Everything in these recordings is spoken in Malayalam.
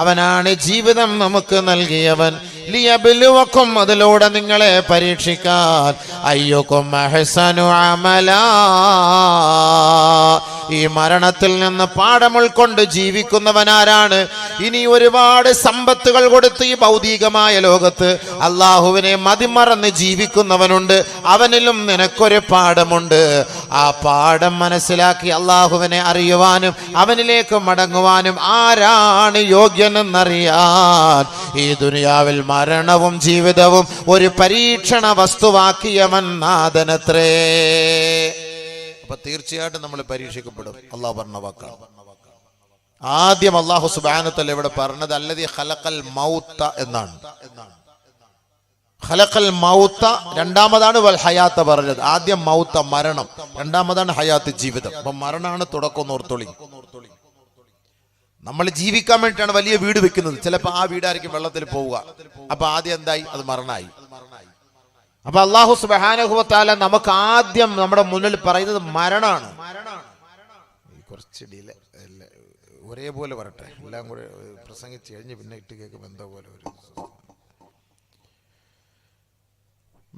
അവനാണ് ജീവിതം നമുക്ക് നൽകിയവൻ. ലിയബ്ലുവക്കും, അതിലൂടെ നിങ്ങളെ പരീക്ഷിക്കാൻ. അയ്യുക്കും അഹ്സനു അമലാ, ഈ മരണത്തിൽ നിന്ന് പാഠം ഉൾക്കൊണ്ട് ജീവിക്കുന്നവനാരാണ്? ഇനി ഒരുപാട് സമ്പത്തുകൾ കൊടുത്ത് ഈ ഭൗതികമായ ലോകത്ത് അള്ളാഹുവിനെ മതിമറന്ന് ജീവിക്കുന്നവനുണ്ട്. അവനിലും നിനക്കൊരു പാഠമുണ്ട്. ആ പാഠം മനസ്സിലാക്കി അള്ളാഹുവിനെ അറിയുവാനും അവനിലേക്ക് മടങ്ങുവാനും ആരാണ് യോഗ്യനെന്നറിയാൻ ഈ ദുനിയാവിൽ മരണവും ജീവിതവും ഒരു പരീക്ഷണ വസ്തുവാക്കിയവൻ നാഥനത്രേ. അപ്പൊ തീർച്ചയായിട്ടും നമ്മൾ പരീക്ഷിക്കപ്പെടും. അള്ളാഹു പറഞ്ഞ വാക്കാണ്. ആദ്യം അള്ളാഹു സുബ്ഹാനഹു വ തആല ഇവിടെ പറഞ്ഞത് അല്ലദീ ഖലഖൽ മൗത എന്നാണ്. ഖലഖൽ മൗത രണ്ടാമതാണ്, വൽ ഹയാത്ത പറഞ്ഞത്. ആദ്യം മൗത മരണം, രണ്ടാമതാണ് ഹയാത്ത് ജീവിതം. അപ്പൊ മരണമാണ് തുടക്കം ഓർത്തോളി. നമ്മൾ ജീവിക്കാൻ വേണ്ടിയിട്ടാണ് വലിയ വീട് വെക്കുന്നത്. ചിലപ്പോൾ ആ വീടായിരിക്കും വെള്ളത്തിൽ പോവുക. അപ്പൊ ആദ്യം എന്തായി? അത് മരണമായി. അപ്പൊ അല്ലാഹു സുബ്ഹാനഹു വ തആല നമുക്ക് ആദ്യം നമ്മുടെ മുന്നിൽ പറയുന്നത് മരണമാണ്. കുറച്ച് ഡിലേ ഒരേപോലെ വരട്ടെ, എല്ലാം കൂടെ പ്രസംഗിച്ച് കഴിഞ്ഞ് പിന്നെ ഇട്ട് കേൾക്കുമ്പോൾ എന്തോ പോലെ ഒരു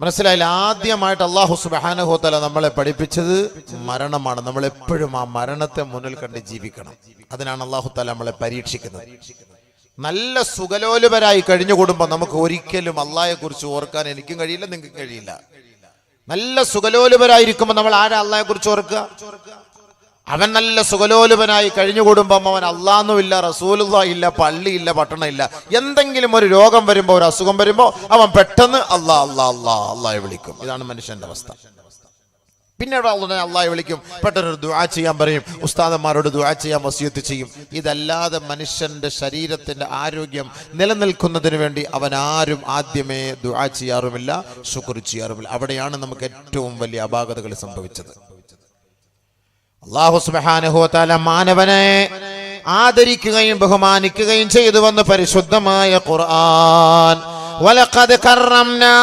മനസ്സിലായില്ല. ആദ്യമായിട്ട് അല്ലാഹു സുബ്ഹാനഹു വ തആല നമ്മളെ പഠിപ്പിച്ചത് മരണമാണ്. നമ്മൾ എപ്പോഴും ആ മരണത്തെ മുന്നിൽ കണ്ട് ജീവിക്കണം. അതിനാണ് അല്ലാഹു തആല നമ്മളെ പരീക്ഷിക്കുന്നത്. നല്ല സുഖലോലുപരായി കഴിഞ്ഞുകൂടുമ്പോൾ നമുക്ക് ഒരിക്കലും അള്ളാഹയെ കുറിച്ച് ഓർക്കാൻ എനിക്കും കഴിയില്ല, നിങ്ങൾക്കും കഴിയില്ല. നല്ല സുഖലോലുപരായിരിക്കുമ്പോൾ നമ്മൾ ആരാ അള്ളാഹയെ കുറിച്ച് ഓർക്കുക? അവൻ നല്ല സുഖലോലുപനായി കഴിഞ്ഞുകൂടുമ്പം അവൻ അള്ളാഹ്ന്നുമില്ല, റസൂലുള്ളാഹി ഇല്ല, പള്ളിയില്ല, പട്ടണമില്ല. എന്തെങ്കിലും ഒരു രോഗം വരുമ്പോൾ, ഒരു അസുഖം വരുമ്പോൾ അവൻ പെട്ടെന്ന് അള്ളാഹയെ വിളിക്കും. ഇതാണ് മനുഷ്യന്റെ അവസ്ഥ. പിന്നീട് അള്ളാഹയെ വിളിക്കും, പെട്ടെന്നൊരു ദുആ ചെയ്യാൻ പറയും, ഉസ്താദന്മാരോട് ദുആ ചെയ്യാൻ വസിയത്ത് ചെയ്യും. ഇതല്ലാതെ മനുഷ്യന്റെ ശരീരത്തിന്റെ ആരോഗ്യം നിലനിൽക്കുന്നതിന് വേണ്ടി അവൻ ആരും ആദ്യമേ ദുആ ചെയ്യാറുമില്ല, ശുക്ർ ചെയ്യാറുമില്ല. അവിടെയാണ് നമുക്ക് ഏറ്റവും വലിയ അപാകതകൾ സംഭവിച്ചത്. അല്ലാഹു സുബ്ഹാനഹു വ തആല മാനവനെ ആദരിക്കുകയും ബഹുമാനിക്കുകയും ചെയ്തുവെന്ന് പരിശുദ്ധമായ ഖുർആൻ. വലഖദ് കറംനാ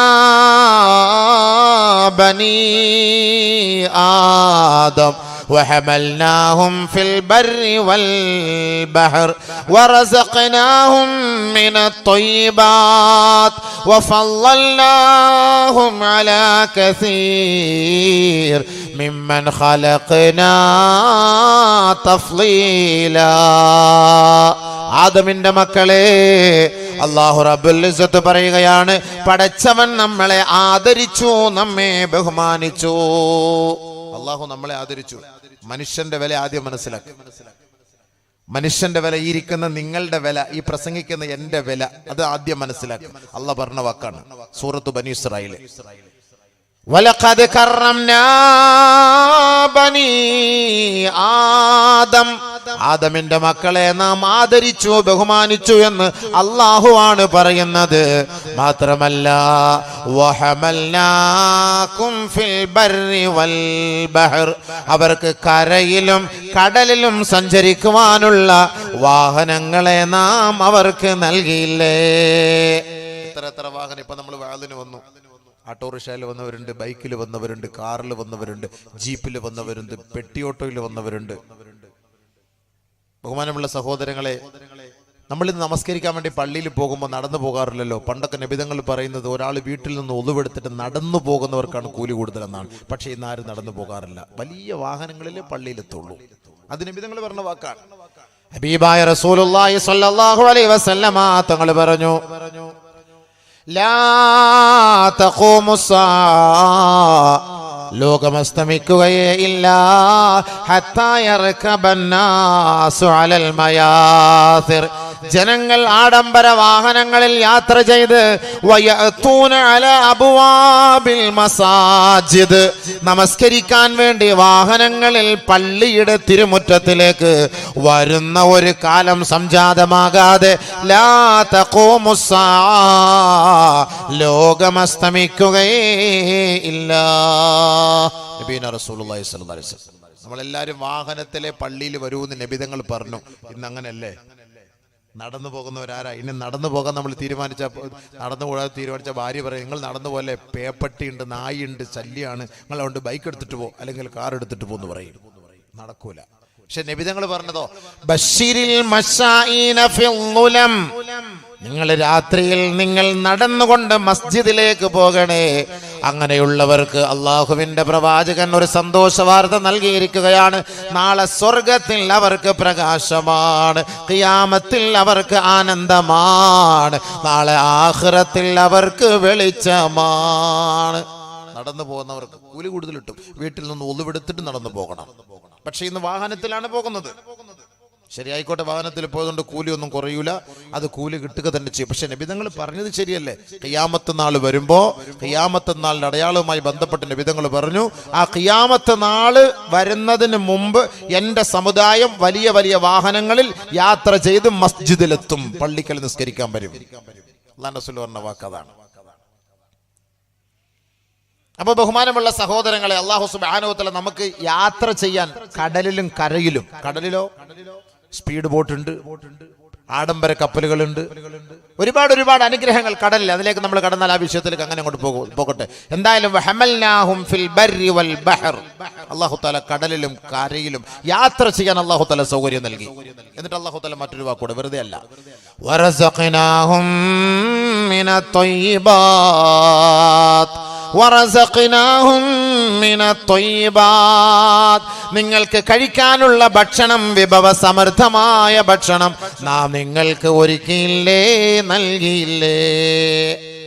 ബനീ ആദം وحملناهم في البر والبحر ورزقناهم من الطيبات وفضلناهم على كثير ممن خلقنا تفضيلا. ആദമിന്റെ മക്കളെ, അല്ലാഹു റബ്ബുൽ ഇസ്സത്ത് പറയുകയാണ്, പടച്ചവൻ നമ്മളെ ആദരിച്ചു, നമ്മെ ബഹുമാനിച്ചു. അല്ലാഹു നമ്മളെ ആദരിച്ചു. മനുഷ്യന്റെ വില ആദ്യം മനസ്സിലാക്കി. മനുഷ്യന്റെ വില, ഈ ഇരിക്കുന്ന നിങ്ങളുടെ വില, ഈ പ്രസംഗിക്കുന്ന എന്റെ വില, അത് ആദ്യം മനസ്സിലാക്കി. അല്ലാഹ് പറഞ്ഞ വാക്കാണ് സൂറത്ത് ബനി ഇസ്രായീൽ. വലഖദ് കറംനാ ബനീ ആദം, ആദമിന്റെ മക്കളെ നാം ആദരിച്ചു, ബഹുമാനിച്ചു എന്ന് അല്ലാഹു ആണ് പറയുന്നത്. മാത്രമല്ല വഹമൽനാകും ഫിൽ ബർരി വൽ ബഹർ, അവർക്ക് കരയിലും കടലിലും സഞ്ചരിക്കുവാനുള്ള വാഹനങ്ങളെ നാം അവർക്ക് നൽകിയില്ലേ. എത്ര വാഹനം. ഇപ്പൊ നമ്മൾ വാളിന് വന്നു, ഓട്ടോറിക്ഷയിൽ വന്നവരുണ്ട്, ബൈക്കിൽ വന്നവരുണ്ട്, കാറിൽ വന്നവരുണ്ട്, ജീപ്പിൽ വന്നവരുണ്ട്, പെട്ടിയോട്ടോയിൽ വന്നവരുണ്ട്. ബഹുമാനമുള്ള സഹോദരങ്ങളെ, നമ്മളിന്ന് നമസ്കരിക്കാൻ വേണ്ടി പള്ളിയിൽ പോകുമ്പോൾ നടന്നു പോകാറില്ലല്ലോ. പണ്ടൊക്കെ നബിതങ്ങൾ പറയുന്നത് ഒരാൾ വീട്ടിൽ നിന്ന് ഒളിവെടുത്തിട്ട് നടന്നു പോകുന്നവർക്കാണ് കൂലി കൂടുതലെന്നാണ്. പക്ഷേ ഇന്ന് ആരും നടന്നു പോകാറില്ല, വലിയ വാഹനങ്ങളിലെ പള്ളിയിലെത്തുള്ളൂ. അത് നബിതങ്ങൾ പറഞ്ഞ വാക്കാണ്. ഹബീബായ റസൂലുള്ളാഹി സ്വല്ലല്ലാഹു അലൈഹി വസല്ലമ തങ്ങൾ പറഞ്ഞു, ലാ തഖൂമുസ്സാ, ലോകമസ്തമിക്കുകയേ ഇല്ല, ഹത്താ യർകബന്നാസു അലൽ മയാസിർ, ജനങ്ങൾ ആഡംബര വാഹനങ്ങളിൽ യാത്ര ചെയ്ത് വയഅതൂന അലാ അബ്വാബിൽ മസാജിദ്, നമസ്കരിക്കാൻ വേണ്ടി വാഹനങ്ങളിൽ പള്ളിയുടെ തിരുമുറ്റത്തിലേക്ക് വരുന്ന ഒരു കാലം സംജാതമാകാതെ ലാ തഖൂമുസ്സാ, ലോകമസ്തമിക്കുകയേ ഇല്ല. നബീന റസൂലുള്ളാഹി സ്വല്ലല്ലാഹു അലൈഹി വസല്ലം, നമ്മളെല്ലാവരും വാഹനത്തിലെ പള്ളിയിൽ വരുമെന്ന് നബിതങ്ങൾ പറഞ്ഞു. ഇന്ന് അങ്ങനെയല്ലേ? നടന്നു പോകുന്നവരാരാ? ഇനി നടന്നു പോകാൻ നമ്മൾ നടന്നു പോകാൻ തീരുമാനിച്ച ഭാര്യ പറയും, നിങ്ങൾ നടന്നു പോലെ പേപ്പട്ടിയുണ്ട്, നായുണ്ട്, ശല്യമാണ്, നിങ്ങൾ അതുകൊണ്ട് ബൈക്ക് എടുത്തിട്ട് പോ, അല്ലെങ്കിൽ കാർ എടുത്തിട്ട് പോന്ന് പറയും. നടക്കൂല. പക്ഷെ നബി തങ്ങൾ പറഞ്ഞതോ ബശീരിൽ മശാഈന ഫിൽ ളുലം, നിങ്ങൾ രാത്രിയിൽ നിങ്ങൾ നടന്നുകൊണ്ട് മസ്ജിദിലേക്ക് പോകണേ. അങ്ങനെയുള്ളവർക്ക് അള്ളാഹുവിന്റെ പ്രവാചകൻ ഒരു സന്തോഷ വാർത്ത നൽകിയിരിക്കുകയാണ്. നാളെ സ്വർഗത്തിൽ അവർക്ക് പ്രകാശമാണ്, ഖിയാമത്തിൽ അവർക്ക് ആനന്ദമാണ്, നാളെ ആഖിറത്തിൽ അവർക്ക് വെളിച്ചമാണ്. നടന്നു പോകുന്നവർക്ക് കൂലി കൂടുതൽ കിട്ടും. വീട്ടിൽ നിന്ന് ഒളിവെടുത്തിട്ട് നടന്നു പോകണം. പക്ഷെ ഇന്ന് വാഹനത്തിലാണ് പോകുന്നത്. ശരിയായിക്കോട്ടെ, വാഹനത്തിൽ പോയതുകൊണ്ട് കൂലിയൊന്നും കുറയൂല, അത് കൂലി കിട്ടുക തന്നെ ചെയ്യും. പക്ഷെ നബിതങ്ങൾ പറഞ്ഞത് ശരിയല്ലേ? ഖിയാമത്ത് നാൾ വരുമ്പോ ഖിയാമത്ത് നാളിന്റെ അടയാളവുമായി ബന്ധപ്പെട്ട് നബിതങ്ങൾ പറഞ്ഞു, ആ ഖിയാമത്ത് നാള് വരുന്നതിന് മുമ്പ് എന്റെ സമുദായം വലിയ വലിയ വാഹനങ്ങളിൽ യാത്ര ചെയ്ത് മസ്ജിദിലെത്തും, പള്ളിക്കൽ നിസ്കരിക്കാൻ വരും. അല്ലാഹു റസൂൽ പറഞ്ഞ വാക്കതാണ്. അപ്പൊ ബഹുമാനമുള്ള സഹോദരങ്ങളെ, അല്ലാഹു സുബ്ഹാനഹു വ തആല നമുക്ക് യാത്ര ചെയ്യാൻ കടലിലും കരയിലും, കടലിലോ സ്പീഡ് ബോട്ട് ഉണ്ട്, ആഡംബര കപ്പലുകളുണ്ട്, ഒരുപാട് ഒരുപാട് അനുഗ്രഹങ്ങൾ കടലിൽ. അതിലേക്ക് നമ്മൾ കടന്നാൽ ആ വിഷയത്തിലേക്ക് അങ്ങനെ അങ്ങോട്ട് പോകട്ടെ. എന്തായാലും വഹമൽനാഹും ഫിൽ ബർരി വൽ ബഹർ, അല്ലാഹു തആല കടലിലും കരയിലും യാത്ര ചെയ്യാൻ അല്ലാഹു തആല സൗകര്യം നൽകി. എന്നിട്ട് അല്ലാഹു തആല മറ്റൊരു വാക്കോടെ, വെറുതെ അല്ല, വറസഖനാഹും മിനത് ത്വയ്യിബാത്ത് വറസഖനാഹും മിനത് ത്വയ്യിബാത്ത്, നിങ്ങൾക്ക് കഴിക്കാനുള്ള ഭക്ഷണം, വിഭവസമൃദ്ധമായ ഭക്ഷണം നാം നിങ്ങൾക്ക് ഒരുക്കിയില്ലേ, നൽകിയില്ലേ.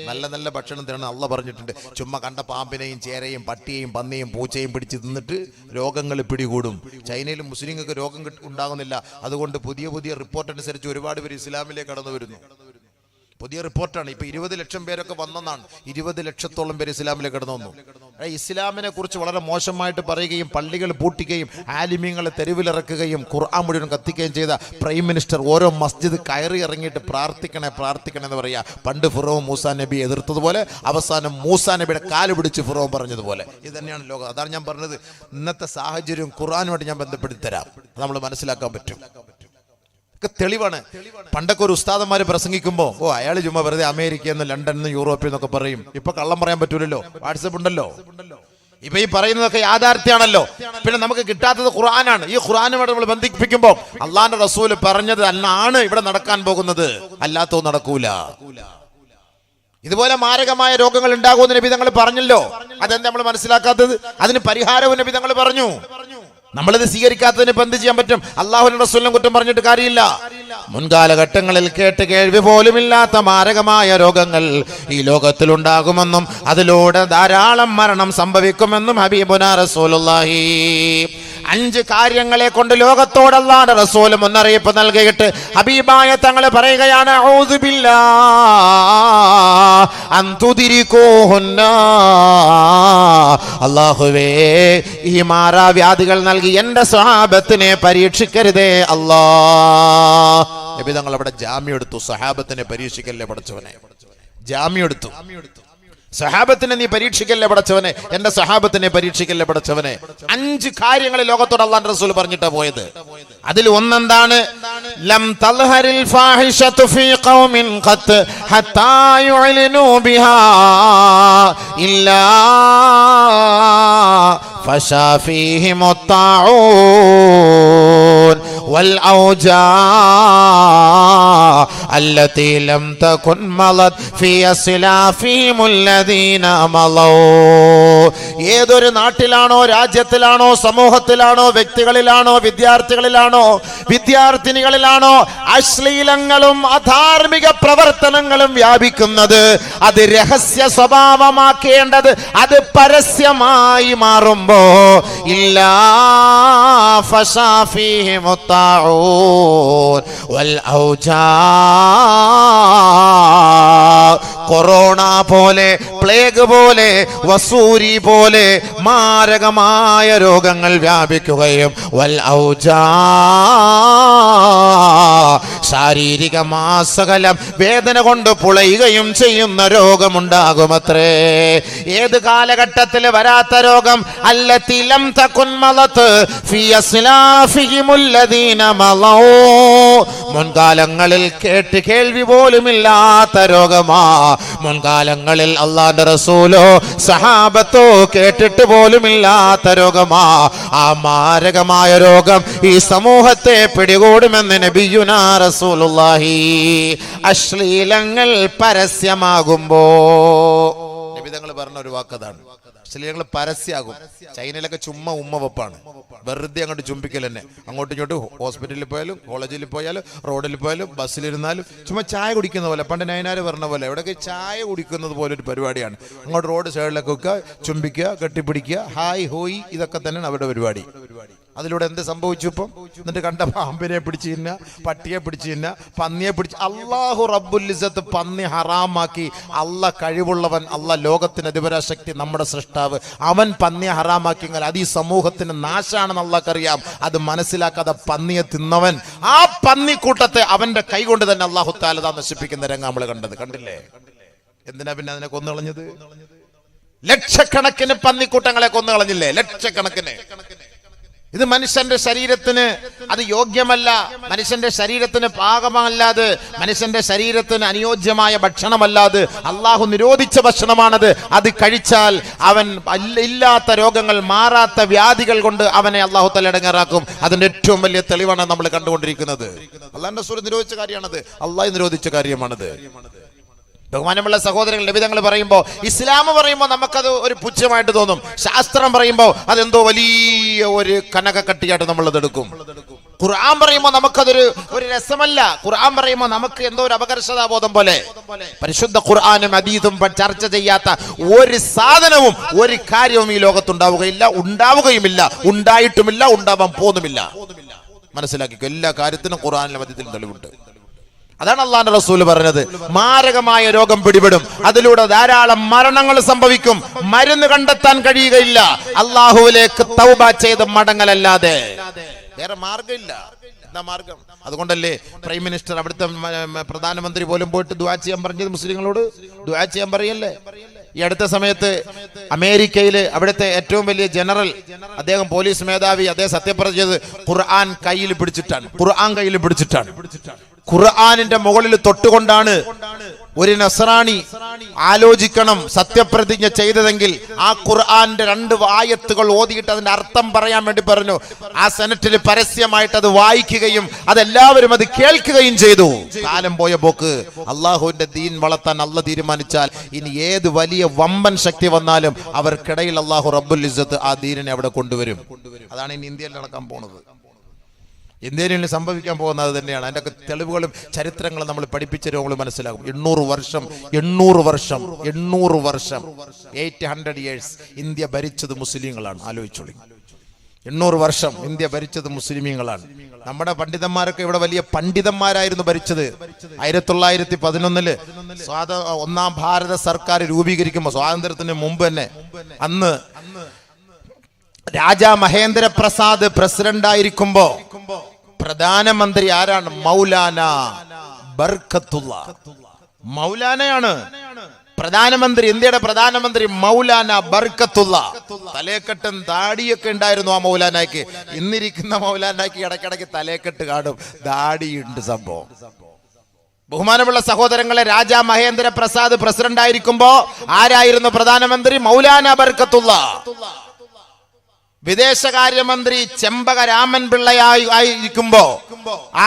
നല്ല നല്ല ഭക്ഷണം തരണം അള്ളാഹ് പറഞ്ഞിട്ടുണ്ട്. ചുമ്മാ കണ്ട പാമ്പിനെയും ചേരയും പട്ടിയെയും പന്നിയും പൂച്ചയും പിടിച്ച് തിന്നിട്ട് രോഗങ്ങൾ പിടികൂടും. ചൈനയിലും മുസ്ലിങ്ങൾക്ക് രോഗം ഉണ്ടാകുന്നില്ല. അതുകൊണ്ട് പുതിയ പുതിയ റിപ്പോർട്ട് അനുസരിച്ച് ഒരുപാട് പേര് ഇസ്ലാമിലേക്ക് കടന്നു വരുന്നു. പുതിയ റിപ്പോർട്ടാണ്. ഇപ്പൊ 20 ലക്ഷം പേരൊക്കെ വന്നെന്നാണ്. 20 ലക്ഷത്തോളം പേര് ഇസ്ലാമിലേക്ക് കടന്നു വന്നു. ഇസ്ലാമിനെ കുറിച്ച് വളരെ മോശമായിട്ട് പറയുകയും പള്ളികൾ പൂട്ടിക്കുകയും ആലിമീങ്ങളെ തെരുവിലിറക്കുകയും ഖുർആൻ മുഴുവൻ കത്തിക്കുകയും ചെയ്ത പ്രൈം മിനിസ്റ്റർ ഓരോ മസ്ജിദ് കയറി ഇറങ്ങിയിട്ട് പ്രാർത്ഥിക്കണേ പ്രാർത്ഥിക്കണേ എന്ന് പറയാ. പണ്ട് ഫിറോൻ മൂസാ നബി എതിർത്തതുപോലെ അവസാനം മൂസാ നബിയുടെ കാല് പിടിച്ച് ഫിറോൻ പറഞ്ഞതുപോലെ. ഇത് തന്നെയാണ് ലോകം. അതാണ് ഞാൻ പറഞ്ഞത്, ഇന്നത്തെ സാഹചര്യവും ഖുർആനുമായിട്ട് ഞാൻ ബന്ധപ്പെടുത്തി തരാം. നമ്മൾ മനസ്സിലാക്കാൻ പറ്റും. തെളിവാണ്. പണ്ടൊക്കെ ഒരു ഉസ്താദന്മാര് പ്രസംഗിക്കുമ്പോ അയാൾ ചുമ്മാ വെറുതെ അമേരിക്കയിൽ നിന്ന് ലണ്ടനിൽ നിന്ന് യൂറോപ്പിൽ നിന്നൊക്കെ പറയും. ഇപ്പൊ കള്ളം പറയാൻ പറ്റൂലല്ലോ, വാട്സപ്പ് ഉണ്ടല്ലോ. ഇപ്പൊ ഈ പറയുന്നതൊക്കെ യാഥാർത്ഥ്യമാണല്ലോ. പിന്നെ നമുക്ക് കിട്ടാത്തത് ഖുർആനാണ്. ഈ ഖുർആനുമായിട്ട് നമ്മൾ ബന്ധിപ്പിക്കുമ്പോൾ അള്ളാന്റെ റസൂല് പറഞ്ഞത് ആണ് ഇവിടെ നടക്കാൻ പോകുന്നത്, അല്ലാത്തോ നടക്കൂല. ഇതുപോലെ മാരകമായ രോഗങ്ങൾ ഉണ്ടാകുമെന്ന് നബി തങ്ങൾ പറഞ്ഞല്ലോ. അതെന്താ നമ്മൾ മനസ്സിലാക്കാത്തത്? അതിന് പരിഹാരവും നബി തങ്ങൾ പറഞ്ഞു. നമ്മളിത് സ്വീകരിക്കാത്തതിന് ഇപ്പൊ എന്ത് ചെയ്യാൻ പറ്റും? അല്ലാഹുവിന്റെ റസൂലിനെ കുറ്റം പറഞ്ഞിട്ട് കാര്യമില്ല. മുൻകാലഘട്ടങ്ങളിൽ കേട്ട് കേൾവി പോലുമില്ലാത്ത മാരകമായ രോഗങ്ങൾ ഈ ലോകത്തിലുണ്ടാകുമെന്നും അതിലൂടെ ധാരാളം മരണം സംഭവിക്കുമെന്നും ഹബീബുനാ റസൂലുള്ളാഹി 5 കാര്യങ്ങളെ കൊണ്ട് ലോകത്തോട് അല്ലാഹുവിന്റെ റസൂൽ മുന്നറിയിപ്പ് നൽകിയിട്ട് ഹബീബായ തങ്ങൾ പറയുകയാണ്, അഊദു ബില്ലാഹി അൻ തുദ്രികൂഹുന്ന, അല്ലാഹുവേ ഈ മാറാവ്യാധികൾ നൽകി എന്റെ സ്വഹാബത്തിനെ പരീക്ഷിക്കരുതേ അല്ലാഹ്. നബി തങ്ങൾ അവിടെ ജാമ്യം എടുത്തു. സ്വഹാബത്തിനെ പരീക്ഷിക്കല്ലേ പടച്ചവനെ, ജാമ്യം എടുത്തു. സഹാബത്തിനെ നീ പരീക്ഷിക്കല്ലേ പടച്ചവനെ, എന്റെ സഹാബത്തിനെ പരീക്ഷിക്കല്ലേ പടച്ചവനെ. 5 കാര്യങ്ങൾ ലോകത്തോട് അല്ലാഹുവിന്റെ റസൂൽ പറഞ്ഞിട്ടാ പോയത്. അതിൽ ഒന്നെന്താണ്? ലം തൽഹരിൽ ഫാഹിഷതു ഫീ ഖൗമിൻ ഖത്ത് ഹത്താ യുഅ്ലിനു ബിഹാ ഇല്ലാ ഫശാ ഫീഹിമുത് താഊൻ വൽ ഔജാ അല്ലതി ലം തകുൻ മലത് ഫീ അസ്ലാഫിഹിമുൽ ഏതൊരു നാട്ടിലാണോ, രാജ്യത്തിലാണോ, സമൂഹത്തിലാണോ, വ്യക്തികളിലാണോ, വിദ്യാർത്ഥികളിലാണോ, വിദ്യാർത്ഥിനികളിലാണോ അശ്ലീലങ്ങളും അധാർമിക പ്രവർത്തനങ്ങളും വ്യാപിക്കുന്നത്, അത് രഹസ്യ സ്വഭാവമാക്കേണ്ടത് അത് പരസ്യമായി മാറുമ്പോ ഇല്ലാ ഫശാ ഫീഹിമുത് താഊൻ വൽ ഔജാ, കൊറോണ പോലെ, പ്ലേഗ് പോലെ, വസൂരി പോലെ മാരകമായ രോഗങ്ങൾ വ്യാപിക്കുകയും വൽ ഔജാ, ശാരീരിക മാസകലം വേദന കൊണ്ട് പുളയുകയും ചെയ്യുന്ന രോഗമുണ്ടാകുമത്രേ. ഏത് കാലഘട്ടത്തിൽ വരാത്ത രോഗം? അല്ലതി ലം തകുൻ മലത് ഫീ അസ്ലാഫിഹിമുല്ലദീന മളൗ, മുൻകാലങ്ങളിൽ കേട്ട് കേൾവി പോലുമില്ലാത്ത രോഗമാ. മുൻകാലങ്ങളിൽ അള്ളാന്റെ റസൂലോ സഹാബത്തോ കേട്ടിട്ട് പോലുമില്ലാത്ത രോഗമാ. ആ മാരകമായ രോഗം ഈ സമൂഹത്തെ പിടികൂടുമെന്ന് നബിയുനാ റസൂലുള്ളാഹി. അശ്ലീലങ്ങൾ പരസ്യമാകുമ്പോ നബിതങ്ങൾ പറഞ്ഞ ഒരു വാക്കതാണ്, അശ്ലീലങ്ങൾ പരസ്യമാകും. ചൈനയിലൊക്കെ ചുമ്മാ ഉമ്മ വെപ്പാണ്, വെറുതെ അങ്ങോട്ട് ചുംബിക്കൽ തന്നെ. അങ്ങോട്ടും ഇങ്ങോട്ടും ഹോസ്പിറ്റലിൽ പോയാലും കോളേജിൽ പോയാലും റോഡിൽ പോയാലും ബസ്സിലിരുന്നാലും ചുമ്മാ ചായ കുടിക്കുന്ന പോലെ, പണ്ട് നയനാർ പറഞ്ഞ പോലെ എവിടെയൊക്കെ ചായ കുടിക്കുന്നത് പോലെ ഒരു പരിപാടിയാണ്. അങ്ങോട്ട് റോഡ് സൈഡിലൊക്കെ വെക്കുക, ചുംബിക്കുക, കെട്ടിപ്പിടിക്കുക, ഹായ് ഹോയ്, ഇതൊക്കെ തന്നെയാണ് അവരുടെ പരിപാടി. അതിലൂടെ എന്ത് സംഭവിച്ചു? ഇപ്പം എന്നിട്ട് കണ്ട പാമ്പിനെ പിടിച്ചു തിന്ന, പട്ടിയെ പിടിച്ചു തിന്ന, പന്നിയെ പിടിച്ച്. അള്ളാഹു റബ്ബുൽ ഇസ്സത്ത് പന്നി ഹറാമാക്കി. അള്ളാഹ് കഴിവുള്ളവൻ, അള്ളാഹ് ലോകത്തിന് അധിപരാശക്തി, നമ്മുടെ സൃഷ്ടാവ്, അവൻ പന്നിയെ ഹറാമാക്കിയെങ്കിൽ അത് ഈ സമൂഹത്തിന് നാശാണെന്ന് അള്ളാഹ്ക്കറിയാം. അത് മനസ്സിലാക്കാതെ പന്നിയെ തിന്നവൻ, ആ പന്നിക്കൂട്ടത്തെ അവന്റെ കൈ കൊണ്ട് തന്നെ അള്ളാഹു തആല നശിപ്പിക്കുന്ന രംഗം നമ്മൾ കണ്ടില്ലേ? എന്തിനാ പിന്നെ അതിനെ കൊന്നു കളഞ്ഞത്? ലക്ഷക്കണക്കിന് പന്നിക്കൂട്ടങ്ങളെ കൊന്നു കളഞ്ഞില്ലേ? ലക്ഷക്കണക്കിന്. ഇത് മനുഷ്യന്റെ ശരീരത്തിന് അത് യോഗ്യമല്ല, മനുഷ്യന്റെ ശരീരത്തിന് പാകമല്ലാതെ, മനുഷ്യന്റെ ശരീരത്തിന് അനുയോജ്യമായ ഭക്ഷണമല്ലാതെ, അള്ളാഹു നിരോധിച്ച ഭക്ഷണമാണത്. അത് കഴിച്ചാൽ അവൻ ഇല്ലാത്ത രോഗങ്ങൾ, മാറാത്ത വ്യാധികൾ കൊണ്ട് അവനെ അള്ളാഹു തആല ഇടങ്ങേറാക്കും. അതിന്റെ ഏറ്റവും വലിയ തെളിവാണ് നമ്മൾ കണ്ടുകൊണ്ടിരിക്കുന്നത്. അള്ളാഹുവിന്റെ റസൂൽ നിരോധിച്ച കാര്യമാണത്, അള്ളാഹു നിരോധിച്ച കാര്യമാണത്. ബഹുമാനമുള്ള സഹോദരങ്ങൾ, നബിതങ്ങൾ പറയുമ്പോൾ, ഇസ്ലാം പറയുമ്പോൾ നമുക്കത് ഒരു പുച്ഛമായിട്ട് തോന്നും. ശാസ്ത്രം പറയുമ്പോൾ അതെന്തോ വലിയ ഒരു കനകക്കട്ടിയായിട്ട് നമ്മൾ അതെടുക്കും. ഖുർആൻ പറയുമ്പോൾ നമുക്കതൊരു രസമല്ല. ഖുർആൻ പറയുമ്പോൾ നമുക്ക് എന്തോ ഒരു അപകർഷതാബോധം പോലെ. പരിശുദ്ധ ഖുർആനും ഹദീസും ചർച്ച ചെയ്യാത്ത ഒരു സാധനവും ഒരു കാര്യവും ഈ ലോകത്തുണ്ടാവുകയില്ല, ഉണ്ടാവുകയുമില്ല, ഉണ്ടായിട്ടുമില്ല, ഉണ്ടാവാൻ പോകുന്നുമില്ല. മനസ്സിലാക്കിക്കോ, എല്ലാ കാര്യത്തിനും ഖുർആനിലും ഹദീസിലും തെളിവുണ്ട്. അതാണ് അള്ളാഹുവിന്റെ റസൂൽ പറഞ്ഞത്. മാരകമായ രോഗം പിടിപെടും, അതിലൂടെ ധാരാളം മരണങ്ങൾ സംഭവിക്കും, മരുന്ന് കണ്ടെത്താൻ കഴിയുകയില്ല. അള്ളാഹുവിലേക്ക് തൗബ ചെയ്ത് മടങ്ങലല്ലാതെ വേറെ മാർഗമില്ല. എന്താ മാർഗം? അതുകൊണ്ടല്ലേ പ്രൈം മിനിസ്റ്റർ, അവിടുത്തെ പ്രധാനമന്ത്രി പോലും പോയിട്ട് ദുആ ചെയ്യാൻ പറഞ്ഞത്, മുസ്ലിങ്ങളോട് ദുആ ചെയ്യാൻ പറയല്ലേ? ഈ അടുത്ത സമയത്ത് അമേരിക്കയില് അവിടുത്തെ ഏറ്റവും വലിയ ജനറൽ, അദ്ദേഹം പോലീസ് മേധാവി, അദ്ദേഹം സത്യപ്രതിജ്ഞ ചെയ്ത് ഖുർആൻ കയ്യിൽ പിടിച്ചിട്ടാണ്. ഖുർആനിന്റെ മുകളിൽ തൊട്ടുകൊണ്ടാണ് ഒരു നസ്രാണി ആലോചിക്കണം സത്യപ്രതിജ്ഞ ചെയ്തതെങ്കിൽ ആ ഖുർആന്റെ 2 ആയത്തുകൾ ഓതിയിട്ട് അതിന്റെ അർത്ഥം പറയാൻ വേണ്ടി പറഞ്ഞു. ആ സെനറ്റിൽ പരസ്യമായിട്ട് അത് വായിക്കുകയും അതെല്ലാവരും അത് കേൾക്കുകയും ചെയ്തു. കാലം പോയ പോക്ക്. അള്ളാഹുവിന്റെ ദീൻ വളർത്താൻ അള്ളാഹ് തീരുമാനിച്ചാൽ ഇനി ഏത് വലിയ വമ്പൻ ശക്തി വന്നാലും അവർക്കിടയിൽ അള്ളാഹു റബ്ബുൽ ഇസ്സത്ത് ആ ദീനിനെ അവിടെ കൊണ്ടുവരും. അതാണ് ഇനി ഇന്ത്യയിൽ നടക്കാൻ പോകുന്നത്. ഇന്ത്യയിൽ സംഭവിക്കാൻ പോകുന്നത് തന്നെയാണ്. അതിൻ്റെ തെളിവുകളും ചരിത്രങ്ങളും നമ്മൾ പഠിപ്പിച്ചവരും നമ്മൾ മനസ്സിലാകും. 800 വർഷം 800 years ഇന്ത്യ ഭരിച്ചത് മുസ്ലിങ്ങളാണ്. ആലോചിച്ചോളി, 800 വർഷം ഇന്ത്യ ഭരിച്ചത് മുസ്ലിമീങ്ങളാണ്. നമ്മുടെ പണ്ഡിതന്മാരൊക്കെ ഇവിടെ വലിയ പണ്ഡിതന്മാരായിരുന്നു ഭരിച്ചത്. 1911 ഒന്നാം ഭാരത സർക്കാർ രൂപീകരിക്കുമ്പോൾ, സ്വാതന്ത്ര്യത്തിന് മുമ്പ് തന്നെ, അന്ന് രാജാ മഹേന്ദ്ര പ്രസാദ് പ്രസിഡന്റ് ആയിരിക്കുമ്പോ പ്രധാനമന്ത്രി ആരാണ്? മൗലാന ബർക്കത്തുള്ള. മൗലാനയാണ് പ്രധാനമന്ത്രി, ഇന്ത്യയുടെ പ്രധാനമന്ത്രി മൗലാന ബർക്കത്തുള്ള. തലേക്കെട്ടും താടിയൊക്കെ ഉണ്ടായിരുന്നു ആ മൗലാനയ്ക്ക്. ഇന്നിരിക്കുന്ന മൗലാനയ്ക്ക് ഇടയ്ക്കിടയ്ക്ക് തലേക്കെട്ട് കാണും, ദാടിയുണ്ട് സംഭവം. ബഹുമാനമുള്ള സഹോദരങ്ങളെ, രാജാ മഹേന്ദ്ര പ്രസാദ് പ്രസിഡന്റ് ആയിരിക്കുമ്പോ ആരായിരുന്നു പ്രധാനമന്ത്രി? മൗലാന ബർക്കത്തുള്ള. വിദേശകാര്യമന്ത്രി ചെമ്പക രാമൻ പിള്ളയായിരിക്കുമ്പോ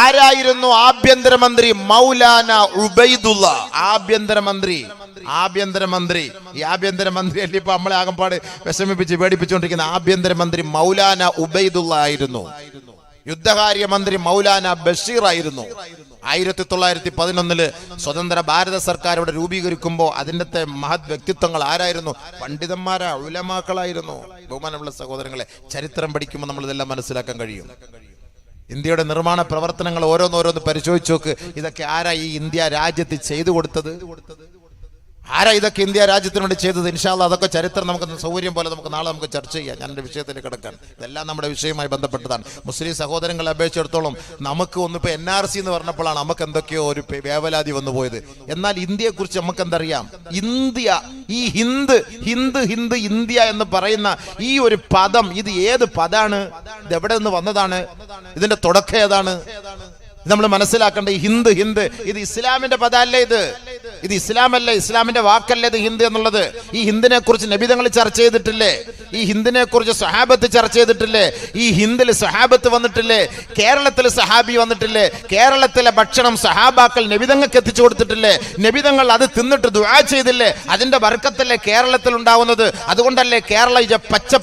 ആരായിരുന്നു ആഭ്യന്തരമന്ത്രി? മൗലാന ഉബൈദുള്ള. ആഭ്യന്തരമന്ത്രി. ഈ ആഭ്യന്തരമന്ത്രി അല്ലേ ഇപ്പൊ നമ്മളെ ആകപ്പാട് വിഷമിപ്പിച്ച് പേടിപ്പിച്ചുകൊണ്ടിരിക്കുന്ന ആഭ്യന്തരമന്ത്രി മൗലാന ഉബൈദുള്ള ആയിരുന്നു. യുദ്ധകാര്യമന്ത്രി മൗലാന ബഷീർ ആയിരുന്നു. 1911 സ്വതന്ത്ര ഭാരത സർക്കാർ ഇവിടെ രൂപീകരിക്കുമ്പോൾ അതിൻ്റെ മഹത് വ്യക്തിത്വങ്ങൾ ആരായിരുന്നു? പണ്ഡിതന്മാരാ, ഉലമാക്കളായിരുന്നു. ബഹുമാനമുള്ള സഹോദരങ്ങളെ, ചരിത്രം പഠിക്കുമ്പോൾ നമ്മൾ ഇതെല്ലാം മനസ്സിലാക്കാൻ കഴിയും. ഇന്ത്യയുടെ നിർമ്മാണ പ്രവർത്തനങ്ങൾ ഓരോന്നോരോന്ന് പരിശോധിച്ച് നോക്ക്. ഇതൊക്കെ ആരാ ഈ ഇന്ത്യ രാജ്യത്ത് ചെയ്തു കൊടുത്തത്? ആരാ ഇതൊക്കെ ഇന്ത്യ രാജ്യത്തിന് വേണ്ടി ചെയ്തത്? ഇൻഷാ അല്ലാഹ് അതൊക്കെ ചരിത്രം നമുക്ക് സൗകര്യം പോലെ നമുക്ക് നാളെ നമുക്ക് ചർച്ച ചെയ്യാം. ഞാൻ എൻ്റെ വിഷയത്തിലേക്ക് കിടക്കാൻ, ഇതെല്ലാം നമ്മുടെ വിഷയവുമായി ബന്ധപ്പെട്ടതാണ്. മുസ്ലിം സഹോദരങ്ങളെ അപേക്ഷിച്ചിടത്തോളം നമുക്ക് ഒന്നിപ്പോൾ NRC എന്ന് പറഞ്ഞപ്പോഴാണ് നമുക്ക് എന്തൊക്കെയോ ഒരു വേവലാതി വന്നു പോയത്. എന്നാൽ ഇന്ത്യയെക്കുറിച്ച് നമുക്ക് എന്തറിയാം? ഇന്ത്യ, ഈ ഇന്ത്യ എന്ന് പറയുന്ന ഈ ഒരു പദം, ഇത് ഏത് പദാണ്? ഇത് എവിടെ നിന്ന് വന്നതാണ്? ഇതിന്റെ തുടക്കം ഏതാണ്? ഇത് നമ്മൾ മനസ്സിലാക്കേണ്ട. ഈ ഹിന്ദ് ഇത് ഇസ്ലാമിന്റെ പദമല്ലേ? ഇത് ഇത് ഇസ്ലാമല്ല, ഇസ്ലാമിന്റെ വാക്കല്ല ഇത് ഹിന്ദ് എന്നുള്ളത്. ഈ ഹിന്ദിനെ കുറിച്ച് നബിതങ്ങൾ ചർച്ച ചെയ്തിട്ടില്ലേ? ഈ ഹിന്ദിനെ കുറിച്ച് സഹാബത്ത് ചർച്ച ചെയ്തിട്ടില്ലേ? ഈ ഹിന്ദിൽ സഹാബത്ത് വന്നിട്ടില്ലേ? കേരളത്തിൽ സഹാബി വന്നിട്ടില്ലേ? കേരളത്തിലെ ഭക്ഷണം സഹാബാക്കൾ നബിതങ്ങൾക്ക് എത്തിച്ചു കൊടുത്തിട്ടില്ലേ? നബിതങ്ങൾ അത് തിന്നിട്ട് ദുആ ചെയ്തില്ലേ? അതിന്റെ ബർക്കത്തല്ലേ കേരളത്തിൽ ഉണ്ടാവുന്നത്? അതുകൊണ്ടല്ലേ കേരളം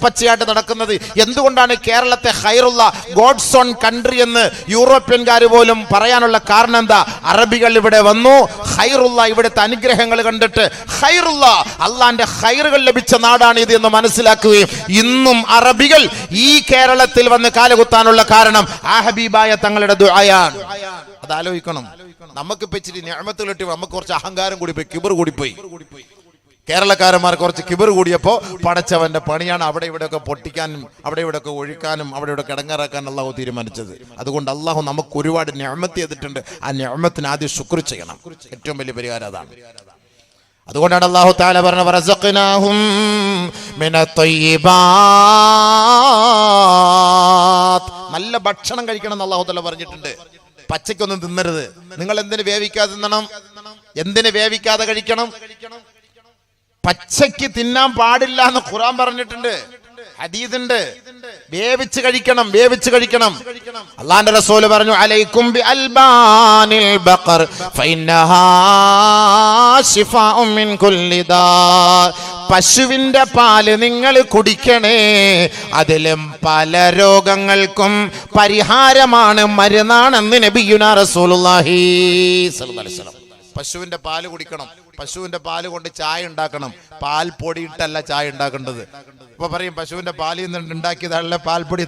പച്ചയായിട്ട് നടക്കുന്നത്? എന്തുകൊണ്ടാണ് കേരളത്തെ ഖൈറുള്ള ഗോഡ്സ് ഓൺ കൺട്രി എന്ന് യൂറോപ്യൻകാർ പോലും പറയാനുള്ള കാരണം എന്താ? അറബികൾ ഇവിടെ വന്നു, ഖൈറുള്ള ഇവിടുത്തെ അനുഗ്രഹങ്ങൾ കണ്ടിട്ട് ഖൈറുള്ള അള്ളാന്റെ ഖൈറുകൾ ലഭിച്ച നാടാണ് ഇത് എന്ന് മനസ്സിലാക്കുകയും ഇന്നും അറബികൾ ഈ കേരളത്തിൽ വന്ന് കാലുകുത്താനുള്ള കാരണം ആ ഹബീബായ തങ്ങളുടെ ദുആയാണ്. അത് ആലോചിക്കണം. നമുക്കിപ്പോ ഇച്ചിരി നിഅമത്തുകൾ കിട്ടി, നമുക്ക് കുറച്ച് അഹങ്കാരം കൂടിപ്പോയി, കിബർ കൂടിപ്പോയി. കേരളക്കാരന്മാർ കുറച്ച് കിബർ കൂടിയപ്പോ പടച്ചവന്റെ പണിയാണ് അവിടെ ഇവിടെയൊക്കെ പൊട്ടിക്കാനും അവിടെ ഇവിടെയൊക്കെ ഒഴിക്കാനും അവിടെ ഇവിടെ കിടങ്ങാറാക്കാനും അള്ളാഹു തീരുമാനിച്ചത്. അതുകൊണ്ട് അള്ളാഹു നമുക്ക് ഒരുപാട് നിഅമത്ത് ചെയ്തിട്ടുണ്ട്. ആ നിഅമത്തിന് ആദ്യം ശുക്ർ ചെയ്യണം. ഏറ്റവും വലിയ പരിഹാരം അതാണ്. അതുകൊണ്ടാണ് അള്ളാഹു തആല പറഞ്ഞത് വറസഖ്നാഹും മിനത്തയ്യിബാത്ത്. നല്ല ഭക്ഷണം കഴിക്കണം എന്ന് അള്ളാഹു തആല പറഞ്ഞിട്ടുണ്ട്. പച്ചയ്ക്കൊന്നും തിന്നരുത്. നിങ്ങൾ എന്തിനു വേവിക്കാതെ തിന്നണം? എന്തിനു വേവിക്കാതെ കഴിക്കണം? പച്ചയ്ക്ക് തിന്നാൻ പാടില്ല എന്ന് ഖുർആൻ പറഞ്ഞിട്ടുണ്ട്, ഹദീസുണ്ട്. വേവിച്ച് കഴിക്കണം, വേവിച്ച് കഴിക്കണം. അല്ലാഹുവിന്റെ റസൂൽ പറഞ്ഞു അലൈക്കും ബി അൽബാനിൽ ബഖർ ഫഇന്നഹാ ശിഫാഉൻ മിൻ കുല്ലി ദാ. പശുവിന്റെ പാല് നിങ്ങൾ കുടിക്കണേ, അതിലും പല രോഗങ്ങൾക്കും പരിഹാരമാണ്, മരുന്നാണെന്ന് നബിയുനാ റസൂലുള്ളാഹി സ്വല്ലല്ലാഹു അലൈഹി വസല്ലം. പശുവിന്റെ പാല് കുടിക്കണം. പശുവിന്റെ പാല് കൊണ്ട് ചായ ഉണ്ടാക്കണം. പാൽ പൊടിയിട്ടല്ല ചായ ഉണ്ടാക്കേണ്ടത്. ഇപ്പൊ പറയും പശുവിന്റെ പാലിൽ നിന്ന് ഉണ്ടാക്കിയതല്ല പാൽപ്പൊടി.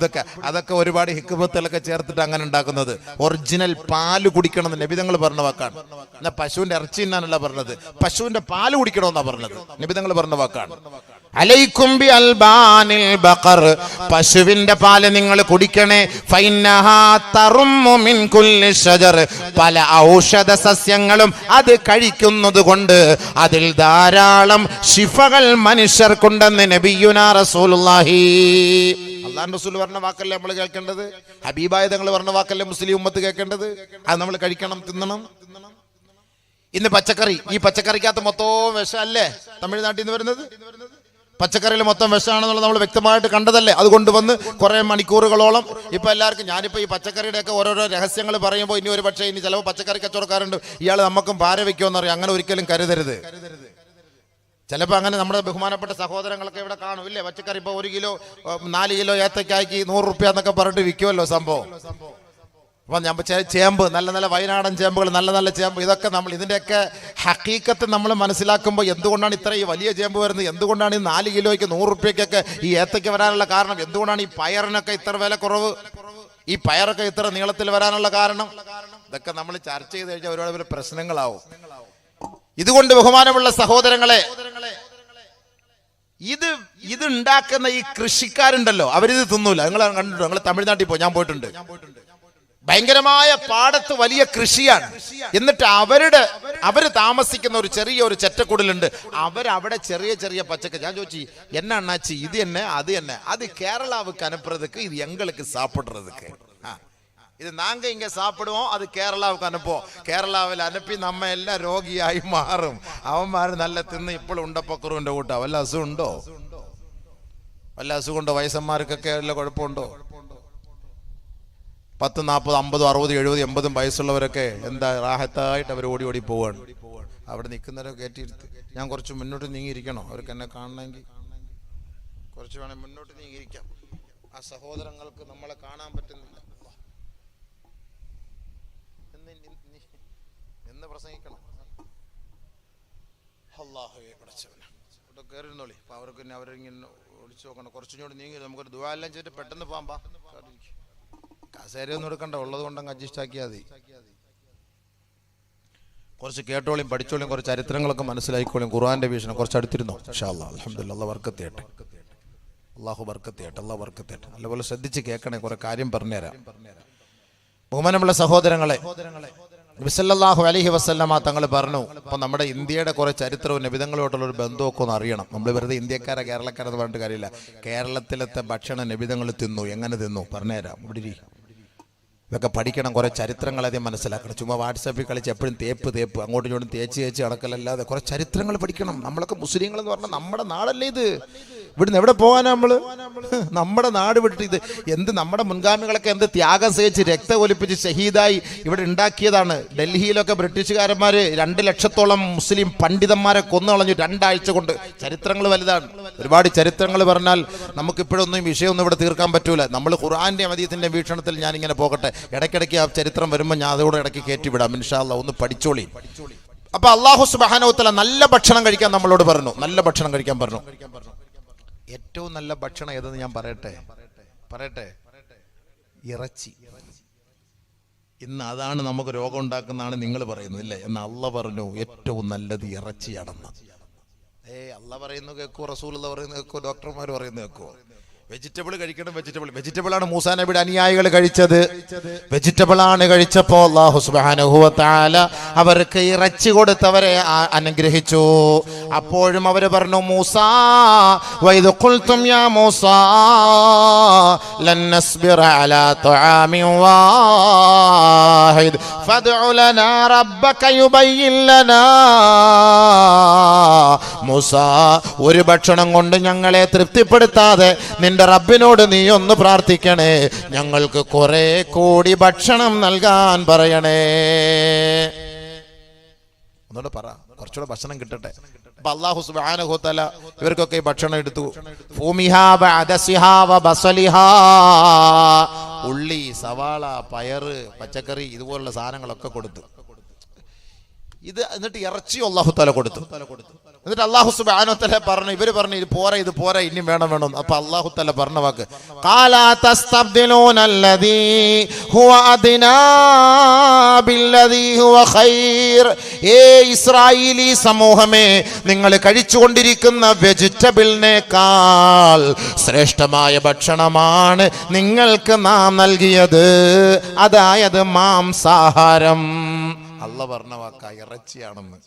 അതൊക്കെ ഒരുപാട് ഹിക്മത്തുകളൊക്കെ ചേർത്തിട്ട് അങ്ങനെ ഉണ്ടാക്കുന്നത്. ഒറിജിനൽ പാല് കുടിക്കണം എന്ന് നബിതങ്ങൾ പറഞ്ഞ വാക്കാണ്. എന്നാ പശുവിന്റെ ഇറച്ചി തിന്നാനല്ല പറഞ്ഞത്, പശുവിന്റെ പാല് കുടിക്കണമെന്നാ പറഞ്ഞത്. നബിതങ്ങൾ പറഞ്ഞ വാക്കാണ്. അലൈക്കും ബി അൽബാനിൽ ബഖർ, പശുവിന്റെ പാല് നിങ്ങൾ കുടിക്കണേ. ഫൈന്നഹാ തറുമ്മു മിൻ കുല്ലി ഷജർ, പല ഔഷധ സസ്യങ്ങളും അത് കഴിക്കുന്നത് കൊണ്ട് അതിൽ ധാരാളം ശിഫകൾ മനുഷ്യർക്കുണ്ടെന്ന് നബിയുനാ റസൂലുള്ളാഹി. അല്ലാഹുവിന്റെ റസൂൽ പറഞ്ഞ വാക്കല്ലേ നമ്മൾ കേൾക്കേണ്ടത്? ഹബീബായ തങ്ങൾ പറഞ്ഞ വാക്കല്ലേ മുസ്ലിം ഉമ്മത്ത് കേൾക്കേണ്ടത്? അത് നമ്മൾ കഴിക്കണം, തിന്നണം. ഇന്ന് പച്ചക്കറി, ഈ പച്ചക്കറിക്കകത്ത് മൊത്തവും വിഷമല്ലേ തമിഴ്നാട്ടിൽ നിന്ന് വരുന്നത്? പച്ചക്കറിയിൽ മൊത്തം വിഷമാണെന്നുള്ളത് നമ്മൾ വ്യക്തമായിട്ട് കണ്ടതല്ലേ? അതുകൊണ്ട് വന്ന് കുറെ മണിക്കൂറുകളോളം ഇപ്പൊ എല്ലാവർക്കും, ഞാനിപ്പോ ഈ പച്ചക്കറിയുടെ ഒക്കെ ഓരോരോ രഹസ്യങ്ങൾ പറയുമ്പോൾ ഇനി ഒരു പക്ഷേ ഇനി ചിലപ്പോൾ പച്ചക്കറി കച്ചവടക്കാരുണ്ട്, ഇയാൾ നമുക്കും ഭാര വെക്കുമെന്ന് പറയും. അങ്ങനെ ഒരിക്കലും കരുതരുത്. ചിലപ്പോൾ അങ്ങനെ നമ്മുടെ ബഹുമാനപ്പെട്ട സഹോദരങ്ങളൊക്കെ ഇവിടെ കാണും ഇല്ലേ? പച്ചക്കറി ഇപ്പോൾ 1 കിലോ 4 കിലോ ഏത്തക്കായ്ക്ക് 100 റുപ്യ എന്നൊക്കെ പറഞ്ഞിട്ട് വിൽക്കുമല്ലോ സംഭവം. അപ്പം ഞാൻ ചേമ്പ്, നല്ല നല്ല വയനാടൻ ചേമ്പുകൾ, നല്ല നല്ല ചേമ്പ്, ഇതൊക്കെ നമ്മൾ ഇതിൻ്റെയൊക്കെ ഹക്കീക്കത്ത് നമ്മൾ മനസ്സിലാക്കുമ്പോൾ എന്തുകൊണ്ടാണ് ഇത്ര ഈ വലിയ ചേമ്പ് വരുന്നത്? എന്തുകൊണ്ടാണ് ഈ 4 കിലോയ്ക്ക് 100 റുപ്യക്കൊക്കെ ഈ ഏത്തയ്ക്ക് വരാനുള്ള കാരണം? എന്തുകൊണ്ടാണ് ഈ പയറിനൊക്കെ ഇത്ര വില കുറവ്? ഈ പയറൊക്കെ ഇത്ര നീളത്തിൽ വരാനുള്ള കാരണം? ഇതൊക്കെ നമ്മൾ ചർച്ച ചെയ്ത് കഴിഞ്ഞാൽ ഒരുപാട് പ്രശ്നങ്ങളാവും. ഇതുകൊണ്ട് ബഹുമാനമുള്ള സഹോദരങ്ങളെ, ഇത് ഉണ്ടാക്കുന്ന ഈ കൃഷിക്കാരുണ്ടല്ലോ, അവരിത് തിന്നൂല. നിങ്ങൾ കണ്ടിട്ടുണ്ടോ? നിങ്ങൾ തമിഴ്നാട്ടിൽ പോയി, ഞാൻ പോയിട്ടുണ്ട്. ഭയങ്കരമായ പാടത്ത് വലിയ കൃഷിയാണ്. എന്നിട്ട് അവര് താമസിക്കുന്ന ഒരു ചെറിയൊരു ചെറ്റക്കുടലുണ്ട്. അവരവിടെ ചെറിയ ചെറിയ പച്ചക്കറി. ഞാൻ ചോദിച്ചു, എന്നാ അണ്ണാച്ചി ഇത് തന്നെ അത് തന്നെ? അത് കേരളാവുക്ക് അനുപ്പുറതുക്ക്, ഇത് എங்களுக்கு சாப்பிடுறதுக்கு. ഇത് നാങ്ക ഇങ്ങ സാപ്പിടുവോ, അത് കേരളാവുക്ക് അനുപ്പോ. കേരളാവിൽ അനുപ്പി നമ്മ എല്ലാം രോഗിയായി മാറും. അവന്മാർ നല്ല തിന്ന് ഇപ്പോഴും ഉണ്ടപ്പക്കുറുവിന്റെ കൂട്ടാ. വല്ല അസുഖമുണ്ടോ? വല്ല അസുഖമുണ്ടോ? വയസ്സന്മാർക്കൊക്കെ വല്ല കുഴപ്പമുണ്ടോ? 10, 40, 50, 60, 70, 80 വയസ്സുള്ളവരൊക്കെ എന്താ റാഹത്തായിട്ട് അവർ ഓടി ഓടി പോവാണ്. അവിടെ നിൽക്കുന്നവരെ കയറ്റിയിരുത്ത്. ഞാൻ കുറച്ച് മുന്നോട്ട് നീങ്ങിയിരിക്കണോ? അവർക്ക് എന്നെ കാണണമെങ്കിൽ കുറച്ച് വേണേൽ മുന്നോട്ട് നീങ്ങിയിരിക്കാം. ആ സഹോദരങ്ങൾക്ക് നമ്മളെ കാണാൻ പറ്റുന്നില്ല. എന്ന് പ്രസംഗിക്കണം. അല്ലാഹുവേ പടച്ചവനെ, ഇവിടെ കയറിയിരുന്നോളി. അപ്പൊ അവർക്ക് പിന്നെ അവരിങ്ങനെ ഒളിച്ചു നോക്കണം. കുറച്ചുകൂടി നീങ്ങി നമുക്കൊരു ദുആ എല്ലാം ചെയ്തിട്ട് പെട്ടെന്ന് പോകാം. കസേരയൊന്നും എടുക്കണ്ട, ഉള്ളത് കൊണ്ടങ്ങ് അഡ്ജസ്റ്റ് ആക്കിയാൽ മതി. കുറച്ച് കേട്ടോളിയും പഠിച്ചോളിയും, കുറച്ച് ചരിത്രങ്ങളൊക്കെ മനസ്സിലായിക്കോളിയും. ഖുർആന്റെ വീക്ഷണം കുറച്ച് അടുത്തിരുന്നോ? ഇൻഷാ അല്ലാഹ്. അൽഹംദുലില്ലാഹ്. അല്ലാഹു ബർക്കത്ത് ചെയ്യട്ടെ. അല്ലാഹു ബർക്കത്ത് ചെയ്യട്ടെ. അല്ലാഹു ബർക്കത്ത് ചെയ്യട്ടെ. നല്ലപോലെ ശ്രദ്ധിച്ച് കേൾക്കണേ. കുറെ കാര്യം പറഞ്ഞുതരാം. ബഹുമാനമുള്ള സഹോദരങ്ങളെ, നബി സല്ലല്ലാഹു അലൈഹി വസല്ലമ തങ്ങൾ പറഞ്ഞു, അപ്പൊ നമ്മുടെ ഇന്ത്യയുടെ കുറെ ചരിത്രവും നബിതങ്ങളോട്ടുള്ള ഒരു ബന്ധമൊക്കെ ഒന്ന് അറിയണം. നമ്മൾ വെറുതെ ഇന്ത്യക്കാരെ കേരളക്കാരെന്ന് പറഞ്ഞിട്ട് കാര്യമില്ല. കേരളത്തിലത്തെ ഭക്ഷണം നബിതങ്ങൾ തിന്നു. എങ്ങനെ തിന്നു പറഞ്ഞുതരാം. ഇവിടെ ഇതൊക്കെ പഠിക്കണം, കുറേ ചരിത്രങ്ങൾ ആദ്യം മനസ്സിലാക്കണം. ചുമ്മാ വാട്സാപ്പിൽ കളിച്ച് എപ്പോഴും തേപ്പ് അങ്ങോട്ടും ഇങ്ങോട്ടും തേച്ച് നടക്കലല്ലാതെ കുറേ ചരിത്രങ്ങൾ പഠിക്കണം. നമ്മളൊക്കെ മുസ്ലിങ്ങളെന്ന് പറഞ്ഞാൽ നമ്മുടെ നാടല്ലേ ഇത്? ഇവിടുന്ന് എവിടെ പോകാനാ നമ്മള്? നമ്മുടെ നാട് വിട്ടിട്ട് ഇത് എന്ത്? നമ്മുടെ മുൻഗാമികളൊക്കെ എന്ത് ത്യാഗം സഹിച്ച് രക്തം ഒലിപ്പിച്ച് ഷഹീദായി ഇവിടെ ഉണ്ടാക്കിയതാണ്. ഡൽഹിയിലൊക്കെ ബ്രിട്ടീഷുകാരന്മാർ 2 ലക്ഷത്തോളം മുസ്ലിം പണ്ഡിതന്മാരെ കൊന്നു കളഞ്ഞു 2 ആഴ്ച കൊണ്ട്. ചരിത്രങ്ങൾ വലുതാണ്. ഒരുപാട് ചരിത്രങ്ങൾ പറഞ്ഞാൽ നമുക്കിപ്പോഴൊന്നും വിഷയമൊന്നും ഇവിടെ തീർക്കാൻ പറ്റൂല. നമ്മൾ ഖുർആന്റെ ഹദീസിന്റെ വീക്ഷണത്തിൽ ഞാനിങ്ങനെ പോകട്ടെ. ഇടയ്ക്കിടയ്ക്ക് ആ ചരിത്രം വരുമ്പോൾ ഞാൻ അതോടെ ഇടയ്ക്ക് കയറ്റിവിടാം. ഇൻഷാ അല്ലാഹ് ഒന്ന് പഠിച്ചോളി. അപ്പൊ അല്ലാഹു സുബ്ഹാനഹു വ തആല നല്ല ഭക്ഷണം കഴിക്കാൻ നമ്മളോട് പറഞ്ഞു. നല്ല ഭക്ഷണം കഴിക്കാൻ പറഞ്ഞു. ഏറ്റവും നല്ല ഭക്ഷണം ഏതെന്ന് ഞാൻ പറയട്ടെ? ഇറച്ചി. ഇന്ന് അതാണ് നമുക്ക് രോഗം ഉണ്ടാക്കുന്നതാണ് നിങ്ങൾ പറയുന്നത് ഇല്ലേ? എന്ന് അള്ളാഹ് പറഞ്ഞു ഏറ്റവും നല്ലത് ഇറച്ചിയാണെന്ന്. അള്ളാഹ് പറയുന്നത് കേൾക്കോ? റസൂലുള്ളാഹി പറയുന്നത് കേൾക്കോ? ഡോക്ടർമാർ പറയുന്നത് കേൾക്കോ? വെജിറ്റബിൾ കഴിക്കണം. വെജിറ്റബിൾ ആണ് മൂസാ നബിയുടെ അനുയായികൾ കഴിച്ചത്. വെജിറ്റബിൾ ആണ് കഴിച്ചപ്പോൾ അല്ലാഹു സുബ്ഹാനഹു വ തആല അവർക്ക് ഇറച്ചി കൊടുത്തവരെ അനുഗ്രഹിച്ചു. അപ്പോഴും അവര് പറഞ്ഞു, മൂസാ വഇദ് ഖുൽതും യാ മൂസാ ലൻ നസ്ബിറ അലാ തുആമിൻ വാഹിദ് ഫദ്ഉ ലനാ റബ്ബക യുബയ്യിൻ ലനാ. മൂസാ, ഒരു ഭക്ഷണം കൊണ്ട് ഞങ്ങളെ തൃപ്തിപ്പെടുത്താതെ നിന്റെ റബ്ബിനോട് നീ ഒന്ന് പ്രാർത്ഥിക്കണേ, ഞങ്ങൾക്ക് കുറെ കൂടി ഭക്ഷണം നൽകാൻ പറയണേ. ഒന്നുകൂടെ പറ, കുറച്ചുകൂടെ ഭക്ഷണം കിട്ടട്ടെ. അപ്പൊ അല്ലാഹു സുബ്ഹാനഹു വ തആല ഇവർക്കൊക്കെ ഈ ഭക്ഷണം എടുത്തു. ഫൂമിഹാ ബഅദസിഹാ വബസലിഹാ, ഉള്ളി, സവാള, പയറ്, പച്ചക്കറി ഇതുപോലുള്ള സാധനങ്ങളൊക്കെ കൊടുത്തു. എന്നിട്ട് ഇറച്ചി അല്ലാഹു തആല കൊടുത്തു. എന്നിട്ട് അല്ലാഹു സുബ്ഹാനഹു വ തആല പറഞ്ഞു, ഇവര് പറഞ്ഞു ഇത് പോരാ ഇനിയും വേണം. അപ്പൊ അല്ലാഹു തആല പറഞ്ഞ വാക്ക്, ഖാലാ തസ്തബ്ദിലൂനല്ലദീ ഹുവ അദ്നാ ബില്ലദീ ഹുവ ഖൈർ. ഇസ്രായേലി സമൂഹമേ, നിങ്ങൾ കഴിച്ചുകൊണ്ടിരിക്കുന്ന വെജിറ്റബിളിനേക്കാൾ ശ്രേഷ്ഠമായ ഭക്ഷണമാണ് നിങ്ങൾക്ക് നാം നൽകിയത്, അതായത് മാംസാഹാരം. അല്ലാഹ് പറഞ്ഞ വാക്കാ ഇറച്ചിയാണെന്ന്.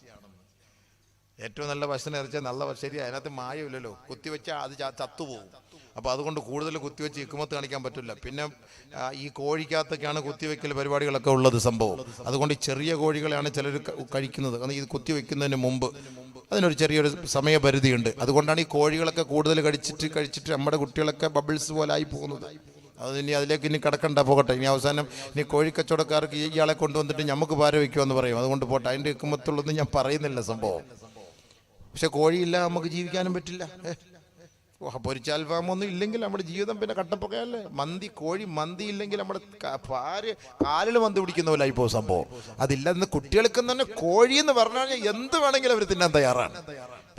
ഏറ്റവും നല്ല ഭക്ഷണം ഇറച്ചിയാൽ നല്ല ശരിയാ, അതിനകത്ത് മായമില്ലല്ലോ. കുത്തിവെച്ചാൽ അത് ചത്തുപോകും. അപ്പോൾ അതുകൊണ്ട് കൂടുതൽ കുത്തിവെച്ച് ഇക്കുമത്ത് കാണിക്കാൻ പറ്റില്ല. പിന്നെ ഈ കോഴിക്കകത്തൊക്കെയാണ് കുത്തിവെക്കൽ പരിപാടികളൊക്കെ ഉള്ളത് സംഭവം. അതുകൊണ്ട് ചെറിയ കോഴികളെയാണ് ചിലർ കഴിക്കുന്നത്. കാരണം ഇത് കുത്തിവെക്കുന്നതിന് മുമ്പ് അതിനൊരു ചെറിയൊരു സമയപരിധിയുണ്ട്. അതുകൊണ്ടാണ് ഈ കോഴികളൊക്കെ കൂടുതൽ കഴിച്ചിട്ട് നമ്മുടെ കുട്ടികളൊക്കെ ബബിൾസ് പോലെ ആയി പോകുന്നത്. അതിലേക്ക് ഇനി കിടക്കണ്ട, പോകട്ടെ. ഇനി അവസാനം ഇനി കോഴിക്കച്ചവടക്കാർക്ക് ഇയാളെ കൊണ്ടുവന്നിട്ട് നമുക്ക് പാര വയ്ക്കുമെന്ന് പറയും. അതുകൊണ്ട് പോട്ടെ, അതിൻ്റെ ഇക്കുമത്തുള്ളൊന്നും ഞാൻ പറയുന്നില്ല സംഭവം. പക്ഷെ കോഴിയില്ല നമുക്ക് ജീവിക്കാനും പറ്റില്ല. പൊരിച്ചാൽ ഫാമൊന്നും ഇല്ലെങ്കിൽ നമ്മുടെ ജീവിതം പിന്നെ കട്ടപ്പൊക്കയല്ലേ. കോഴി മന്തി ഇല്ലെങ്കിൽ നമ്മുടെ കാലിൽ മന്തി പിടിക്കുന്ന പോലെ ആയി പോകും സംഭവം. അതില്ല, ഇന്ന് കുട്ടികൾക്ക് തന്നെ കോഴി എന്ന് പറഞ്ഞാൽ എന്ത് വേണമെങ്കിലും അവർ തിന്നാൻ തയ്യാറാണ്.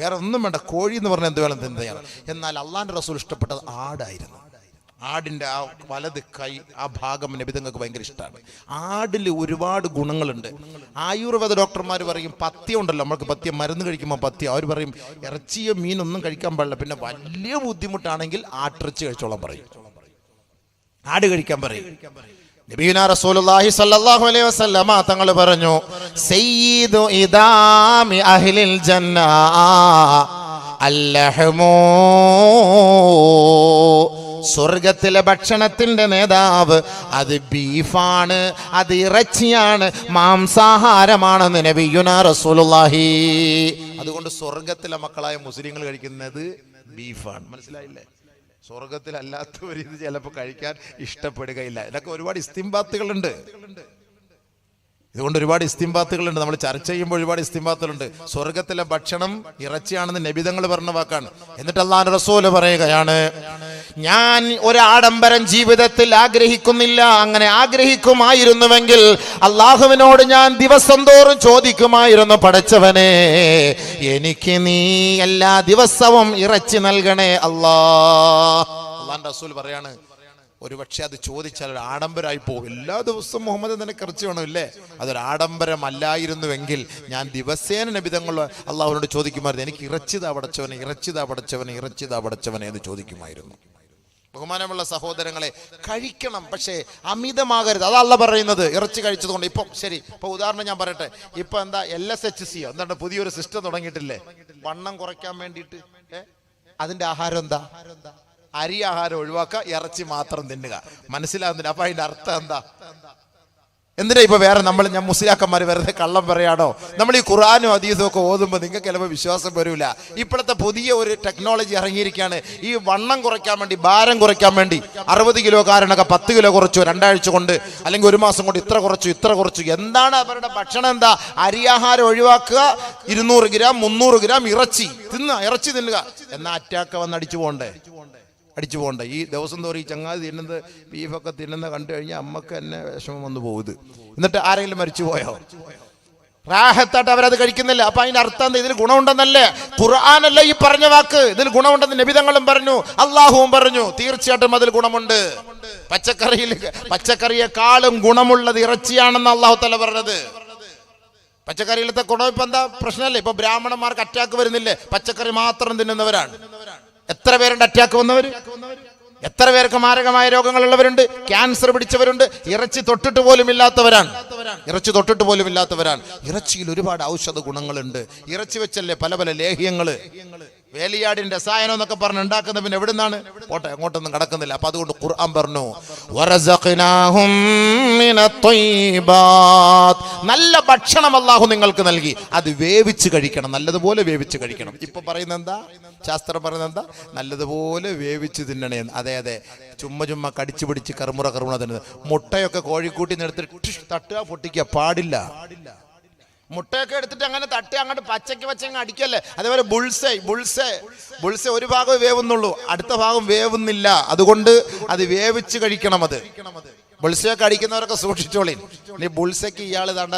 വേറെ ഒന്നും വേണ്ട, കോഴി എന്ന് പറഞ്ഞാൽ എന്ത് വേണം തിന്നാൻ തയ്യാറാണ്. എന്നാൽ അള്ളാന്റെ റസൂൽ ഇഷ്ടപ്പെട്ടത് ആടായിരുന്നു. ആടിൻ്റെ ആ വലത് കൈ, ആ ഭാഗം നബിതങ്ങൾക്ക് ഭയങ്കര ഇഷ്ടമാണ്. ആടിൽ ഒരുപാട് ഗുണങ്ങളുണ്ട്. ആയുർവേദ ഡോക്ടർമാർ പറയും, പഥ്യം ഉണ്ടല്ലോ, നമ്മൾക്ക് പഥ്യം മരുന്ന് കഴിക്കുമ്പോൾ പഥ്യം, അവർ പറയും ഇറച്ചിയോ മീനൊന്നും കഴിക്കാൻ പാടില്ല. പിന്നെ വലിയ ബുദ്ധിമുട്ടാണെങ്കിൽ ആട്ടിറച്ചി കഴിച്ചോളാൻ പറയും, ആട് കഴിക്കാൻ പറയും. നബിയുനാ റസൂലുള്ളാഹി സ്വല്ലല്ലാഹു അലൈഹി വസല്ലമ തങ്ങൾ പറഞ്ഞു, സയ്യിദു ഇദാമി അഹ്ലിൽ ജന്ന അല്ലഹ്മു. സ്വർഗത്തിലെ ഭക്ഷണത്തിന്റെ നേതാവ് അത് ബീഫാണ്, അത് ഇറച്ചിയാണ്, മാംസാഹാരമാണെന്ന് നബിയുനാ റസൂലുള്ളാഹി. അതുകൊണ്ട് സ്വർഗത്തിലെ മക്കളായ മുസ്ലിങ്ങൾ കഴിക്കുന്നത് ബീഫാണ്. മനസ്സിലായില്ലേ? സ്വർഗത്തിലല്ലാത്തവർ ഇത് ചിലപ്പോൾ കഴിക്കാൻ ഇഷ്ടപ്പെടുകയില്ല. ഇതൊക്കെ ഒരുപാട് ഇസ്തിംബാത്തുകളുണ്ട്. ഇതുകൊണ്ട് ഒരുപാട് ഇസ്തിംബാത്തുകളുണ്ട്. നമ്മൾ ചർച്ച ചെയ്യുമ്പോൾ ഒരുപാട് ഇസ്തിംബാത്തുകളുണ്ട്. സ്വർഗത്തിലെ ഭക്ഷണം ഇറച്ചിയാണെന്ന് നബിതങ്ങൾ പറഞ്ഞ വാക്കാണ്. എന്നിട്ട് അല്ലാഹുവിന്റെ റസൂൽ പറയുകയാണ്, ഞാൻ ഒരു ആഡംബരം ജീവിതത്തിൽ ആഗ്രഹിക്കുന്നില്ല. അങ്ങനെ ആഗ്രഹിക്കുമായിരുന്നുവെങ്കിൽ അള്ളാഹുവിനോട് ഞാൻ ദിവസം തോറും ചോദിക്കുമായിരുന്നു, പടച്ചവനെ എനിക്ക് നീ എല്ലാ ദിവസവും ഇറച്ചി നൽകണേ അല്ലാഹ്. അല്ലാഹുവിന്റെ റസൂൽ പറയാണ്, ഒരു പക്ഷെ അത് ചോദിച്ചാൽ ഒരു ആഡംബരമായി പോകും. എല്ലാ ദിവസവും മുഹമ്മദ് നിനക്ക് ഇറച്ചി വേണം ഇല്ലേ? അതൊരു ആഡംബരം അല്ലായിരുന്നുവെങ്കിൽ ഞാൻ ദിവസേന നബിതങ്ങൾ അള്ളാഹുവിനോട് ചോദിക്കുമായിരുന്നു, എനിക്ക് ഇറച്ചിതാ പടച്ചവനെ എന്ന് ചോദിക്കുമായിരുന്നു. ബഹുമാനമുള്ള സഹോദരങ്ങളെ, കഴിക്കണം, പക്ഷേ അമിതമാകരുത്. അതല്ല പറയുന്നത്. ഇറച്ചി കഴിച്ചത് കൊണ്ട് ഇപ്പം ശരി, ഇപ്പൊ ഉദാഹരണം ഞാൻ പറയട്ടെ. ഇപ്പൊ എന്താ LSHC എന്താണ് പുതിയൊരു സിസ്റ്റം തുടങ്ങിയിട്ടില്ലേ, വണ്ണം കുറയ്ക്കാൻ വേണ്ടിയിട്ട്. അതിന്റെ ആഹാരം എന്താ? അരി ആഹാരം ഒഴിവാക്കുക, ഇറച്ചി മാത്രം തിന്നുക. മനസ്സിലാകുന്നില്ല? അപ്പൊ അതിന്റെ അർത്ഥം എന്താ? എന്തിനാ ഇപ്പൊ വേറെ ഞാൻ മുസ്ലിയാക്കന്മാർ വെറുതെ കള്ളം പറയാണോ? നമ്മൾ ഈ ഖുർആനും ഹദീസും ഒക്കെ ഓതുമ്പോൾ നിങ്ങൾക്ക് ചിലപ്പോൾ വിശ്വാസം വരില്ല. ഇപ്പോഴത്തെ പുതിയ ഒരു ടെക്നോളജി ഇറങ്ങിയിരിക്കുകയാണ്. ഈ വണ്ണം കുറയ്ക്കാൻ വേണ്ടി, ഭാരം കുറയ്ക്കാൻ വേണ്ടി 60 കിലോക്കാരനൊക്കെ 10 കിലോ കുറച്ചു 2 ആഴ്ച കൊണ്ട്, അല്ലെങ്കിൽ 1 മാസം കൊണ്ട് ഇത്ര കുറച്ചു. എന്താണ് അവരുടെ ഭക്ഷണം? എന്താ? അരിയാഹാരം ഒഴിവാക്കുക, 200 ഗ്രാം 300 ഗ്രാം ഇറച്ചി തിന്നുക. എന്നാ അറ്റാക്ക് വന്ന് അടിച്ചു പോകണ്ടേ? ഈ ദിവസം തോറും ഈ ചങ്ങാതി തിന്നുന്നത്, ബീഫൊക്കെ തിന്നുന്നത് കണ്ടു കഴിഞ്ഞാൽ അമ്മക്ക് തന്നെ വിഷമം വന്നു പോകുന്നത്. എന്നിട്ട് ആരെങ്കിലും മരിച്ചു പോയോ? റാഹത്തായിട്ട് അവരത് കഴിക്കുന്നില്ല. അപ്പൊ അതിന്റെ അർത്ഥം എന്താ? ഇതിൽ ഗുണമുണ്ടെന്നല്ലേ? ഖുർആനല്ല ഈ പറഞ്ഞ വാക്ക്. ഇതിൽ ഗുണമുണ്ടെന്ന് നബിതങ്ങളും പറഞ്ഞു, അള്ളാഹുവും പറഞ്ഞു. തീർച്ചയായിട്ടും അതിൽ ഗുണമുണ്ട്. പച്ചക്കറിയെക്കാളും ഗുണമുള്ളത് ഇറച്ചിയാണെന്ന് അള്ളാഹു തആല പറഞ്ഞത്. പച്ചക്കറിയിലത്തെ ഗുണം ഇപ്പൊ എന്താ? പ്രശ്നമല്ലേ? ഇപ്പൊ ബ്രാഹ്മണന്മാർക്ക് അറ്റാക്ക് വരുന്നില്ലേ? പച്ചക്കറി മാത്രം തിന്നുന്നവരാണ്. എത്ര പേരുണ്ട് അറ്റാക്ക് വന്നവർ? എത്ര പേർക്ക് മാരകമായ രോഗങ്ങളുള്ളവരുണ്ട്? ക്യാൻസർ പിടിച്ചവരുണ്ട്. ഇറച്ചി തൊട്ടിട്ട് പോലും ഇല്ലാത്തവരാണ്. ഇറച്ചിയിൽ ഒരുപാട് ഔഷധ ഗുണങ്ങളുണ്ട്. ഇറച്ചി വെച്ചല്ലേ പല പല ലേഹ്യങ്ങള്, വേലിയാടിന്റെ രസായനം എന്നൊക്കെ പറഞ്ഞ് ഉണ്ടാക്കുന്ന. പിന്നെ എവിടെ നിന്നാണ്? പോട്ടെ, അങ്ങോട്ടൊന്നും കടക്കുന്നില്ല. അപ്പൊ അതുകൊണ്ട് ഖുർആൻ പറഞ്ഞു, നല്ല ഭക്ഷണം അല്ലാഹു നിങ്ങൾക്ക് നൽകി, അത് വേവിച്ച് കഴിക്കണം, നല്ലതുപോലെ വേവിച്ച് കഴിക്കണം. ഇപ്പൊ പറയുന്നത് എന്താ? ശാസ്ത്രം പറയുന്നത് എന്താ? നല്ലതുപോലെ വേവിച്ച് തിന്നണേ. അതെ, ചുമ്മാ കടിച്ചു പിടിച്ച് കറുമുറ തിന്നുന്നത്. മുട്ടയൊക്കെ കോഴിക്കൂട്ടി എടുത്തിട്ട് തട്ടുക, പൊട്ടിക്കുക പാടില്ല. മുട്ടയൊക്കെ എടുത്തിട്ട് അങ്ങനെ തട്ടി അങ്ങോട്ട് പച്ചക്ക് അടിക്കല്ലേ. അതേപോലെ ബുൾസെ ഒരു ഭാഗം വേവുന്നുള്ളൂ, അടുത്ത ഭാഗം വേവുന്നില്ല. അതുകൊണ്ട് അത് വേവിച്ച് കഴിക്കണം. അത് ബുൾസയൊക്കെ അടിക്കുന്നവരൊക്കെ സൂക്ഷിച്ചോളി. ഇനി ബുൾസയ്ക്ക് ഇയാൾ താണ്ട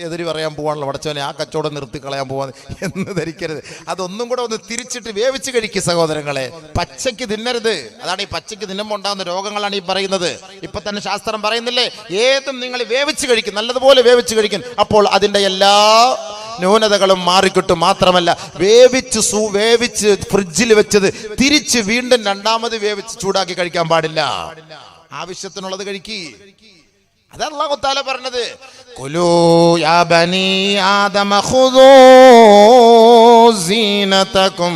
എതിര് പറയാൻ പോവാണല്ലോ, പഠിച്ചവനെ ആ കച്ചവടം നിർത്തി കളയാൻ പോവാന്ന് എന്ന് ധരിക്കരുത്. അതൊന്നും കൂടെ ഒന്ന് തിരിച്ചിട്ട് വേവിച്ച് കഴിക്കുക സഹോദരങ്ങളെ. പച്ചയ്ക്ക് തിന്നരുത്. അതാണ് ഈ പച്ചയ്ക്ക് തിന്നുമ്പോൾ ഉണ്ടാകുന്ന രോഗങ്ങളാണ് ഈ പറയുന്നത്. ഇപ്പൊ തന്നെ ശാസ്ത്രം പറയുന്നില്ലേ, ഏതും നിങ്ങൾ വേവിച്ച് കഴിക്കും, നല്ലതുപോലെ വേവിച്ച് കഴിക്കും. അപ്പോൾ അതിന്റെ എല്ലാ ന്യൂനതകളും മാറിക്കിട്ടും. മാത്രമല്ല, വേവിച്ച് ഫ്രിഡ്ജിൽ വെച്ചത് തിരിച്ച് വീണ്ടും രണ്ടാമത് വേവിച്ച് ചൂടാക്കി കഴിക്കാൻ പാടില്ല. ആവശ്യത്തിനുള്ളത് കഴിക്കി. അത് അല്ലാഹു തആല പറഞ്ഞത്, ഖുലൂ യാ ബനീ ആദമ ഖുദൂ സീനതകും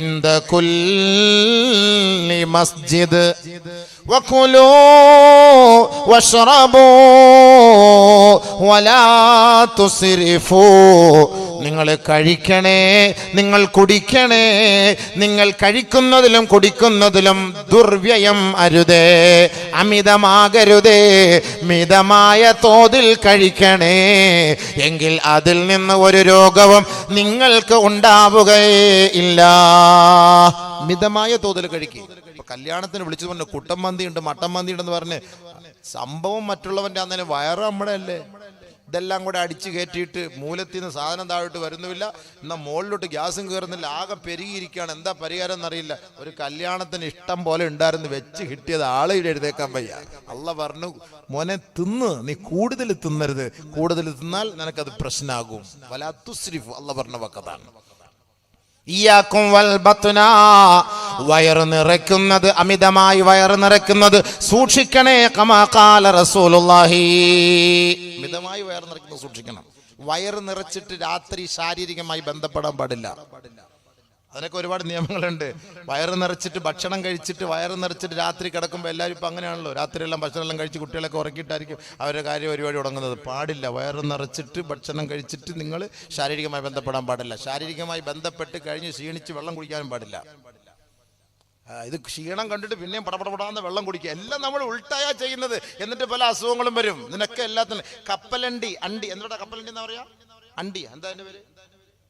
ഇൻദ കുല്ലി മസ്ജിദ് വഖുലൂ വശ്റബൂ വലാ തുസ്രിഫൂ. നിങ്ങൾ കഴിക്കണേ, നിങ്ങൾ കുടിക്കണേ. നിങ്ങൾ കഴിക്കുന്നതിലും കുടിക്കുന്നതിലും ദുർവ്യയം അരുതേ, അമിതമാകരുതേ. മിതമായ തോതിൽ കഴിക്കണേ, എങ്കിൽ അതിൽ നിന്ന് ഒരു രോഗവും നിങ്ങൾക്ക് ഉണ്ടാവുകയേ ഇല്ല. മിതമായ തോതിൽ കഴിക്കുക. ഇപ്പൊ കല്യാണത്തിന് വിളിച്ചു പറഞ്ഞു കുട്ടൻ മന്തി ഉണ്ട്, മട്ടൻ മന്തി ഉണ്ടെന്ന് പറഞ്ഞ് സംഭവം മറ്റുള്ളവന്റെ അന്നേരം വയറ് നമ്മുടെ അല്ലേ. ഇതെല്ലാം കൂടെ അടിച്ചു കയറ്റിയിട്ട് മൂലത്തിൽ നിന്ന് സാധനം താഴോട്ട് വരുന്നുമില്ല, എന്നാൽ മുകളിലോട്ട് ഗ്യാസും കയറുന്നില്ല, ആകെ പെരുകിയിരിക്കുകയാണ്. എന്താ പരിഹാരം എന്നറിയില്ല. ഒരു കല്യാണത്തിന് ഇഷ്ടം പോലെ ഉണ്ടായിരുന്നു, വെച്ച് കിട്ടിയത് ആളെ എഴുതേക്കാൻ വയ്യ. അള്ളാഹ് പറഞ്ഞു, മോനെ തിന്ന്, നീ കൂടുതൽ തിന്നരുത്. കൂടുതൽ തിന്നാൽ നിനക്കത് പ്രശ്നമാകും. വലാ തുസ്രിഫ്, അള്ളാഹ് പറഞ്ഞ വക്കതാണ്. ഇയ്യാക്കും വൽ ബത്ന, വയറ് നിറയ്ക്കുന്നത്, അമിതമായി വയറ് നിറയ്ക്കുന്നത് സൂക്ഷിക്കണേ. കമാ ഖാല റസൂലുള്ളാഹി, മിതമായി വയറ് നിറയ്ക്കുന്നത് സൂക്ഷിക്കണം. വയറ് നിറച്ചിട്ട് രാത്രി ശാരീരികമായി ബന്ധപ്പെടാൻ പാടില്ല. അതിനൊക്കെ ഒരുപാട് നിയമങ്ങളുണ്ട്. വയറ് നിറച്ചിട്ട് ഭക്ഷണം കഴിച്ചിട്ട് വയറ് നിറച്ചിട്ട് രാത്രി കിടക്കുമ്പോൾ എല്ലാവരും ഇപ്പം അങ്ങനെയാണല്ലോ, രാത്രിയെല്ലാം ഭക്ഷണമെല്ലാം കഴിച്ച് കുട്ടികളൊക്കെ ഉറക്കിയിട്ടായിരിക്കും അവരുടെ കാര്യം പരിപാടി തുടങ്ങുന്നത്. പാടില്ല. വയറ് നിറച്ചിട്ട് ഭക്ഷണം കഴിച്ചിട്ട് നിങ്ങൾ ശാരീരികമായി ബന്ധപ്പെടാൻ പാടില്ല. ശാരീരികമായി ബന്ധപ്പെട്ട് കഴിഞ്ഞ് ക്ഷീണിച്ച് വെള്ളം കുടിക്കാനും പാടില്ല. ഇത് ക്ഷീണം കണ്ടിട്ട് പിന്നെയും പടപടപടാന്ന് വെള്ളം കുടിക്കുക, എല്ലാം നമ്മൾ ഉൾട്ടായാ ചെയ്യുന്നത്. എന്നിട്ട് പല അസുഖങ്ങളും വരും. ഇതിനൊക്കെ എല്ലാത്തിനും കപ്പലണ്ടി, അണ്ടി, എന്താ കപ്പലണ്ടി എന്നാ പറയാ? അണ്ടി, എന്താ അതിന്റെ പേര്?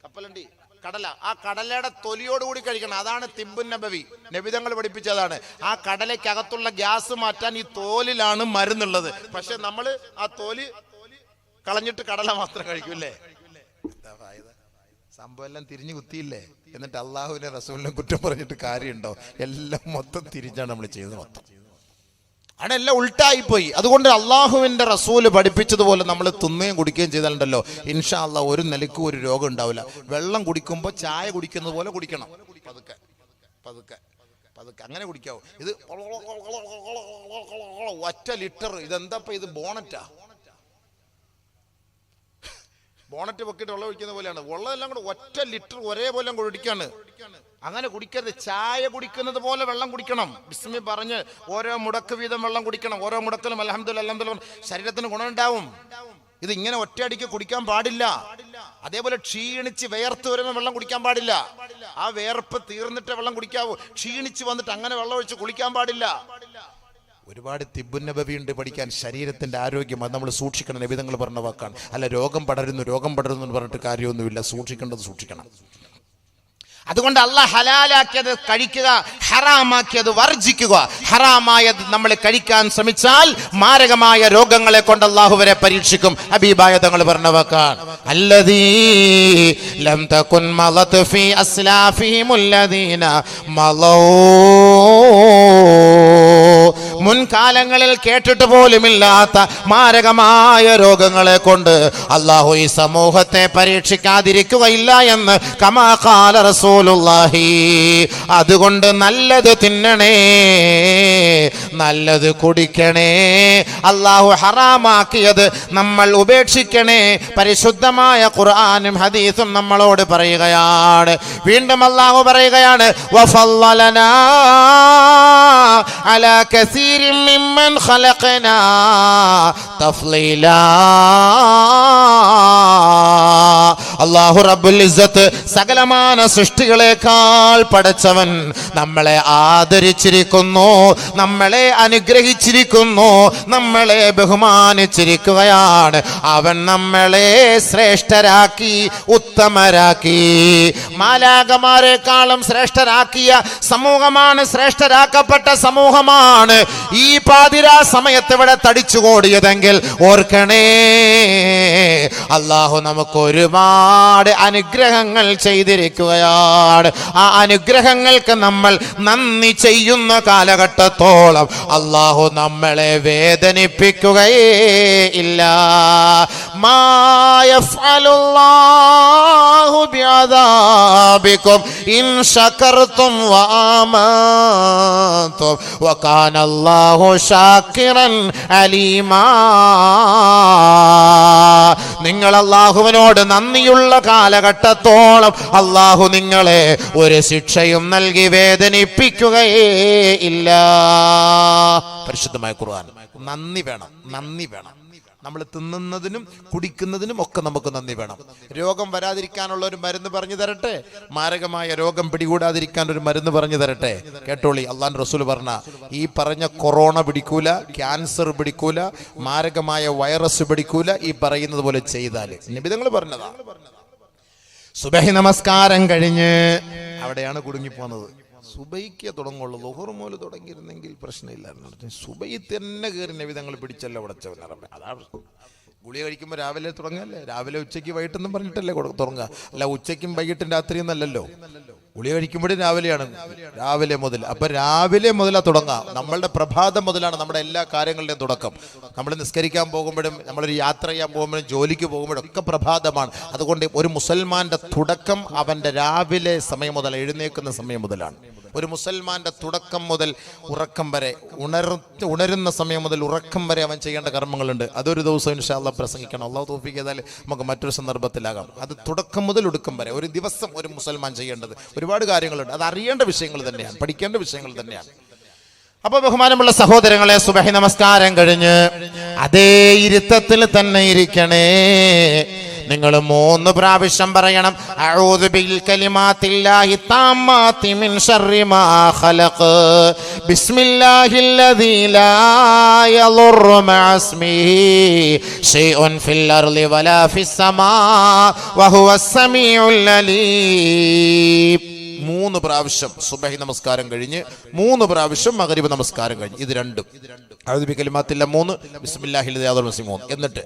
കപ്പലണ്ടി, കടല. ആ കടലയുടെ തൊലിയോടുകൂടി കഴിക്കണം. അതാണ് തിബ്ബുൻ നബവി, നബിതങ്ങൾ പഠിപ്പിച്ചതാണ്. ആ കടലയ്ക്കകത്തുള്ള ഗ്യാസ് മാറ്റാൻ ഈ തോലിലാണ് മരുന്നുള്ളത്. പക്ഷെ നമ്മൾ ആ തോല് കളഞ്ഞിട്ട് കടല മാത്രം കഴിക്കൂല്ലേ. സംഭവം എല്ലാം തിരിഞ്ഞു കുത്തിയില്ലേ. എന്നിട്ട് അള്ളാഹുവിനെ റസൂലിനെ കുറ്റം പറഞ്ഞിട്ട് കാര്യമുണ്ടോ? എല്ലാം മൊത്തം തിരിച്ചാണ് നമ്മൾ ചെയ്തത്. മൊത്തം അതെല്ലാം ഉൾട്ടായിപ്പോയി. അതുകൊണ്ട് അള്ളാഹുവിന്റെ റസൂല് പഠിപ്പിച്ചതുപോലെ നമ്മൾ തിന്നുകയും കുടിക്കുകയും ചെയ്താലുണ്ടല്ലോ, ഇൻഷാ അള്ളാഹ് ഒരു നിലയ്ക്കും ഒരു രോഗം ഉണ്ടാവില്ല. വെള്ളം കുടിക്കുമ്പോൾ ചായ കുടിക്കുന്നത് പോലെ കുടിക്കണം. പതുക്കെ പതുക്കെ പതുക്കെ അങ്ങനെ കുടിക്കാവൂ. ഇത് ഒറ്റ ലിറ്റർ. ഇതെന്താ ഇത്? ബോണറ്റ് പൊക്കിട്ട് വെള്ളം ഒഴിക്കുന്ന പോലെയാണ്. വെള്ളമെല്ലാം കൂടെ ഒറ്റ ലിറ്റർ ഒരേപോലെ കുടിക്കാണ്. അങ്ങനെ കുടിക്കരുത്. ചായ കുടിക്കുന്നത് പോലെ വെള്ളം കുടിക്കണം. ബിസ്മി പറഞ്ഞ് ഓരോ മുടക്ക് വീതം വെള്ളം കുടിക്കണം. ഓരോ മുടക്കലും അൽഹംദുലില്ലാഹ് അൽഹംദുലില്ലാഹ് ശരീരത്തിന് ഗുണമുണ്ടാവും. ഇത് ഇങ്ങനെ ഒറ്റയടിക്ക് കുടിക്കാൻ പാടില്ല. അതേപോലെ ക്ഷീണിച്ച് വിയർത്ത് വരുന്ന വെള്ളം കുടിക്കാൻ പാടില്ല. ആ വിയർപ്പ് തീർന്നിട്ട് വെള്ളം കുടിക്കാവൂ. ക്ഷീണിച്ച് വന്നിട്ട് അങ്ങനെ വെള്ളം ഒഴിച്ച് കുളിക്കാൻ പാടില്ല. ഒരുപാട് തിബ്ബുൻ നബവി ഉണ്ട് പഠിക്കാൻ. ശരീരത്തിന്റെ ആരോഗ്യം അത് നമ്മൾ സൂക്ഷിക്കണം. നബി തങ്ങൾ പറഞ്ഞ വാക്കാണ്. അല്ല രോഗം പടരുന്നു എന്ന് പറഞ്ഞിട്ട് കാര്യമൊന്നുമില്ല. സൂക്ഷിക്കേണ്ടത് സൂക്ഷിക്കണം. അതുകൊണ്ട് അല്ലാഹ് ഹലാലാക്കിയത് കഴിക്കുക, ഹറാമാക്കിയത് വർജിക്കുക. ഹറാമായത് നമ്മൾ കഴിക്കാൻ ശ്രമിച്ചാൽ മാരകമായ രോഗങ്ങളെ കൊണ്ട് അല്ലാഹു വരെ പരീക്ഷിക്കും. ഹബീബായ തങ്ങൾ പറഞ്ഞ വാക്കാണ്, അല്ലദീ ലം തകുൻ മളത് ഫീ അസ്ലാഫിഹിമുൽ ലദീന മളൗ. മുൻകാലങ്ങളിൽ കേട്ടിട്ട് പോലുമില്ലാത്ത മാരകമായ രോഗങ്ങളെ കൊണ്ട് അല്ലാഹു ഈ സമൂഹത്തെ പരീക്ഷിക്കാതിരിക്കുകയില്ല എന്ന് കമാ ഖാല റസൂലുള്ളാഹി. അതുകൊണ്ട് നല്ലത് തിന്നണേ, നല്ലത് കുടിക്കണേ. അല്ലാഹു ഹറാമാക്കിയത് നമ്മൾ ഉപേക്ഷിക്കണേ. പരിശുദ്ധമായ ഖുർആനും ഹദീസും നമ്മളോട് പറയുകയാണ്. വീണ്ടും അല്ലാഹു പറയുകയാണ്, വഫല്ലലനാ അലാ കസീരിൻ മിമ്മൻ ഖലഖനാ തഫ്ളീലാ. അല്ലാഹു റബ്ബുൽ ഇസ്സത്ത് സകലമാന സൃഷ്ടികളെക്കാൾ പടച്ചവൻ നമ്മളെ ആദരിച്ചിരിക്കുന്നു, നമ്മളെ അനുഗ്രഹിച്ചിരിക്കുന്നു, നമ്മളെ ബഹുമാനിച്ചിരിക്കുകയാണ്. അവൻ നമ്മളെ ശ്രേഷ്ഠരാക്കി, ഉത്തമരാക്കി. മാലാഖമാരെക്കാളും ശ്രേഷ്ഠരാക്കിയ സമൂഹമാണ്, ശ്രേഷ്ഠരാക്കപ്പെട്ട സമൂഹമാണ് ഈ പാതിരാ സമയത്ത് ഇവിടെ തടിച്ചുകൂടിയതെങ്കിൽ ഓർക്കണേ, അല്ലാഹു നമുക്ക് ഒരുപാട് അനുഗ്രഹങ്ങൾ ചെയ്തിരിക്കുകയാണ്. ആ അനുഗ്രഹങ്ങൾക്ക് നമ്മൾ നന്ദി ചെയ്യുന്ന കാലഘട്ടത്തോളം അല്ലാഹു നമ്മളെ വേദനിപ്പിക്കുകയേ ഇല്ല. മാ യഫ്അലുല്ലാഹു ബിഅദാബികും ഇൻ ശകർതും വആമൻതും വകാന അല്ലാഹു ശാകിറൻ അലീമാ. നിങ്ങൾ അല്ലാഹുവിനോട് നന്ദിയുള്ള കാലഘട്ടത്തോളം അല്ലാഹു നിങ്ങളെ ഒരു ശിക്ഷയും നൽകി വേദനിപ്പിക്കുകയേ ഇല്ല. പരിശുദ്ധമായ ഖുർആൻ. നന്ദി വേണം, നന്ദി വേണം. നമ്മൾ തിന്നുന്നതിനും കുടിക്കുന്നതിനും ഒക്കെ നമുക്ക് നന്ദി വേണം. രോഗം വരാതിരിക്കാനുള്ള ഒരു മരുന്ന് പറഞ്ഞു തരട്ടെ? മാരകമായ രോഗം പിടികൂടാതിരിക്കാൻ ഒരു മരുന്ന് പറഞ്ഞു തരട്ടെ? കേട്ടോളി. അള്ളാഹുവിന്റെ റസൂൽ പറഞ്ഞ ഈ പറഞ്ഞ കൊറോണ പിടിക്കൂല, ക്യാൻസർ പിടിക്കൂല, മാരകമായ വൈറസ് പിടിക്കൂല, ഈ പറയുന്നത് പോലെ ചെയ്താൽ. നിബിധങ്ങൾ പറഞ്ഞതാ. സുബഹി നമസ്കാരം കഴിഞ്ഞ് അവിടെയാണ് കുടുങ്ങിപ്പോന്നത്. സുബൈക്ക് തുടങ്ങുള്ളൂ. ളുഹർ മുതൽ തുടങ്ങിയിരുന്നെങ്കിൽ പ്രശ്നമില്ലായിരുന്നു. സുബൈ തന്നെ കയറി നബിതങ്ങൾ പിടിച്ചല്ല ഉടച്ചവനറമ്പ. അതാണ് ഗുളിക കഴിക്കുമ്പോൾ രാവിലെ തുടങ്ങല്ലേ? രാവിലെ ഉച്ചയ്ക്ക് വൈകിട്ടെന്നും പറഞ്ഞിട്ടല്ലേ തുടങ്ങുക? അല്ല ഉച്ചയ്ക്കും വൈകിട്ടും രാത്രിയും നല്ലല്ലോ. ഗുളിക കഴിക്കുമ്പോഴും രാവിലെയാണ്, രാവിലെ മുതൽ. അപ്പൊ രാവിലെ മുതലാ തുടങ്ങാം. നമ്മളുടെ പ്രഭാതം മുതലാണ് നമ്മുടെ എല്ലാ കാര്യങ്ങളുടെയും തുടക്കം. നമ്മൾ നിസ്കരിക്കാൻ പോകുമ്പോഴും, നമ്മളൊരു യാത്ര ചെയ്യാൻ പോകുമ്പോഴും, ജോലിക്ക് പോകുമ്പോഴും ഒക്കെ പ്രഭാതമാണ്. അതുകൊണ്ട് ഒരു മുസൽമാന്റെ തുടക്കം അവന്റെ രാവിലെ സമയം മുതൽ, എഴുന്നേൽക്കുന്ന സമയം മുതലാണ്. ഒരു മുസൽമാന്റെ തുടക്കം മുതൽ ഉറക്കം വരെ, ഉണരുന്ന സമയം മുതൽ ഉറക്കം വരെ അവൻ ചെയ്യേണ്ട കർമ്മങ്ങളുണ്ട്. അതൊരു ദിവസം ഇൻഷാ അല്ലാഹ് പ്രസംഗിക്കണം. അല്ലാഹു തൗഫീഖ് ചെയ്താൽ നമുക്ക് മറ്റൊരു സന്ദർഭത്തിലാകാം. അത് തുടക്കം മുതൽ ഒടുക്കം വരെ ഒരു ദിവസം ഒരു മുസൽമാൻ ചെയ്യേണ്ടത് ഒരുപാട് കാര്യങ്ങളുണ്ട്. അത് അറിയേണ്ട വിഷയങ്ങൾ തന്നെയാണ്, പഠിക്കേണ്ട വിഷയങ്ങൾ തന്നെയാണ്. അപ്പൊ ബഹുമാനമുള്ള സഹോദരങ്ങളെ, സുബഹി നമസ്കാരം കഴിഞ്ഞ് അതേ ഇരുത്തത്തിൽ തന്നെ ഇരിക്കണേ. നിങ്ങൾ 3 പ്രാവശ്യം പറയണം, അഊദു ബിൽ കലിമാത്തില്ലാഹി താമ്മാതി മിൻ ശർരി മാ ഖലഖ്, ബിസ്മില്ലാഹില്ലദീ ലാ യളുറു മഅസ്മിഹി ശൈഉൻ ഫിൽ അർളി വലാ ഫിസ് സമാ വഹുവസ് സമീഉൽ അലീം. 3 പ്രാവശ്യം സുബഹി നമസ്കാരം കഴിഞ്ഞ്, 3 പ്രാവശ്യം മഗ്രിബ് നമസ്കാരം കഴിഞ്ഞ്. ഇത് രണ്ടും അഊദു ബി കലിമാത്തില്ല 3, ബിസ്മില്ലാഹില്ലദീ ലാ യളുറു മഅസ്മിഹി 3. എന്നിട്ട്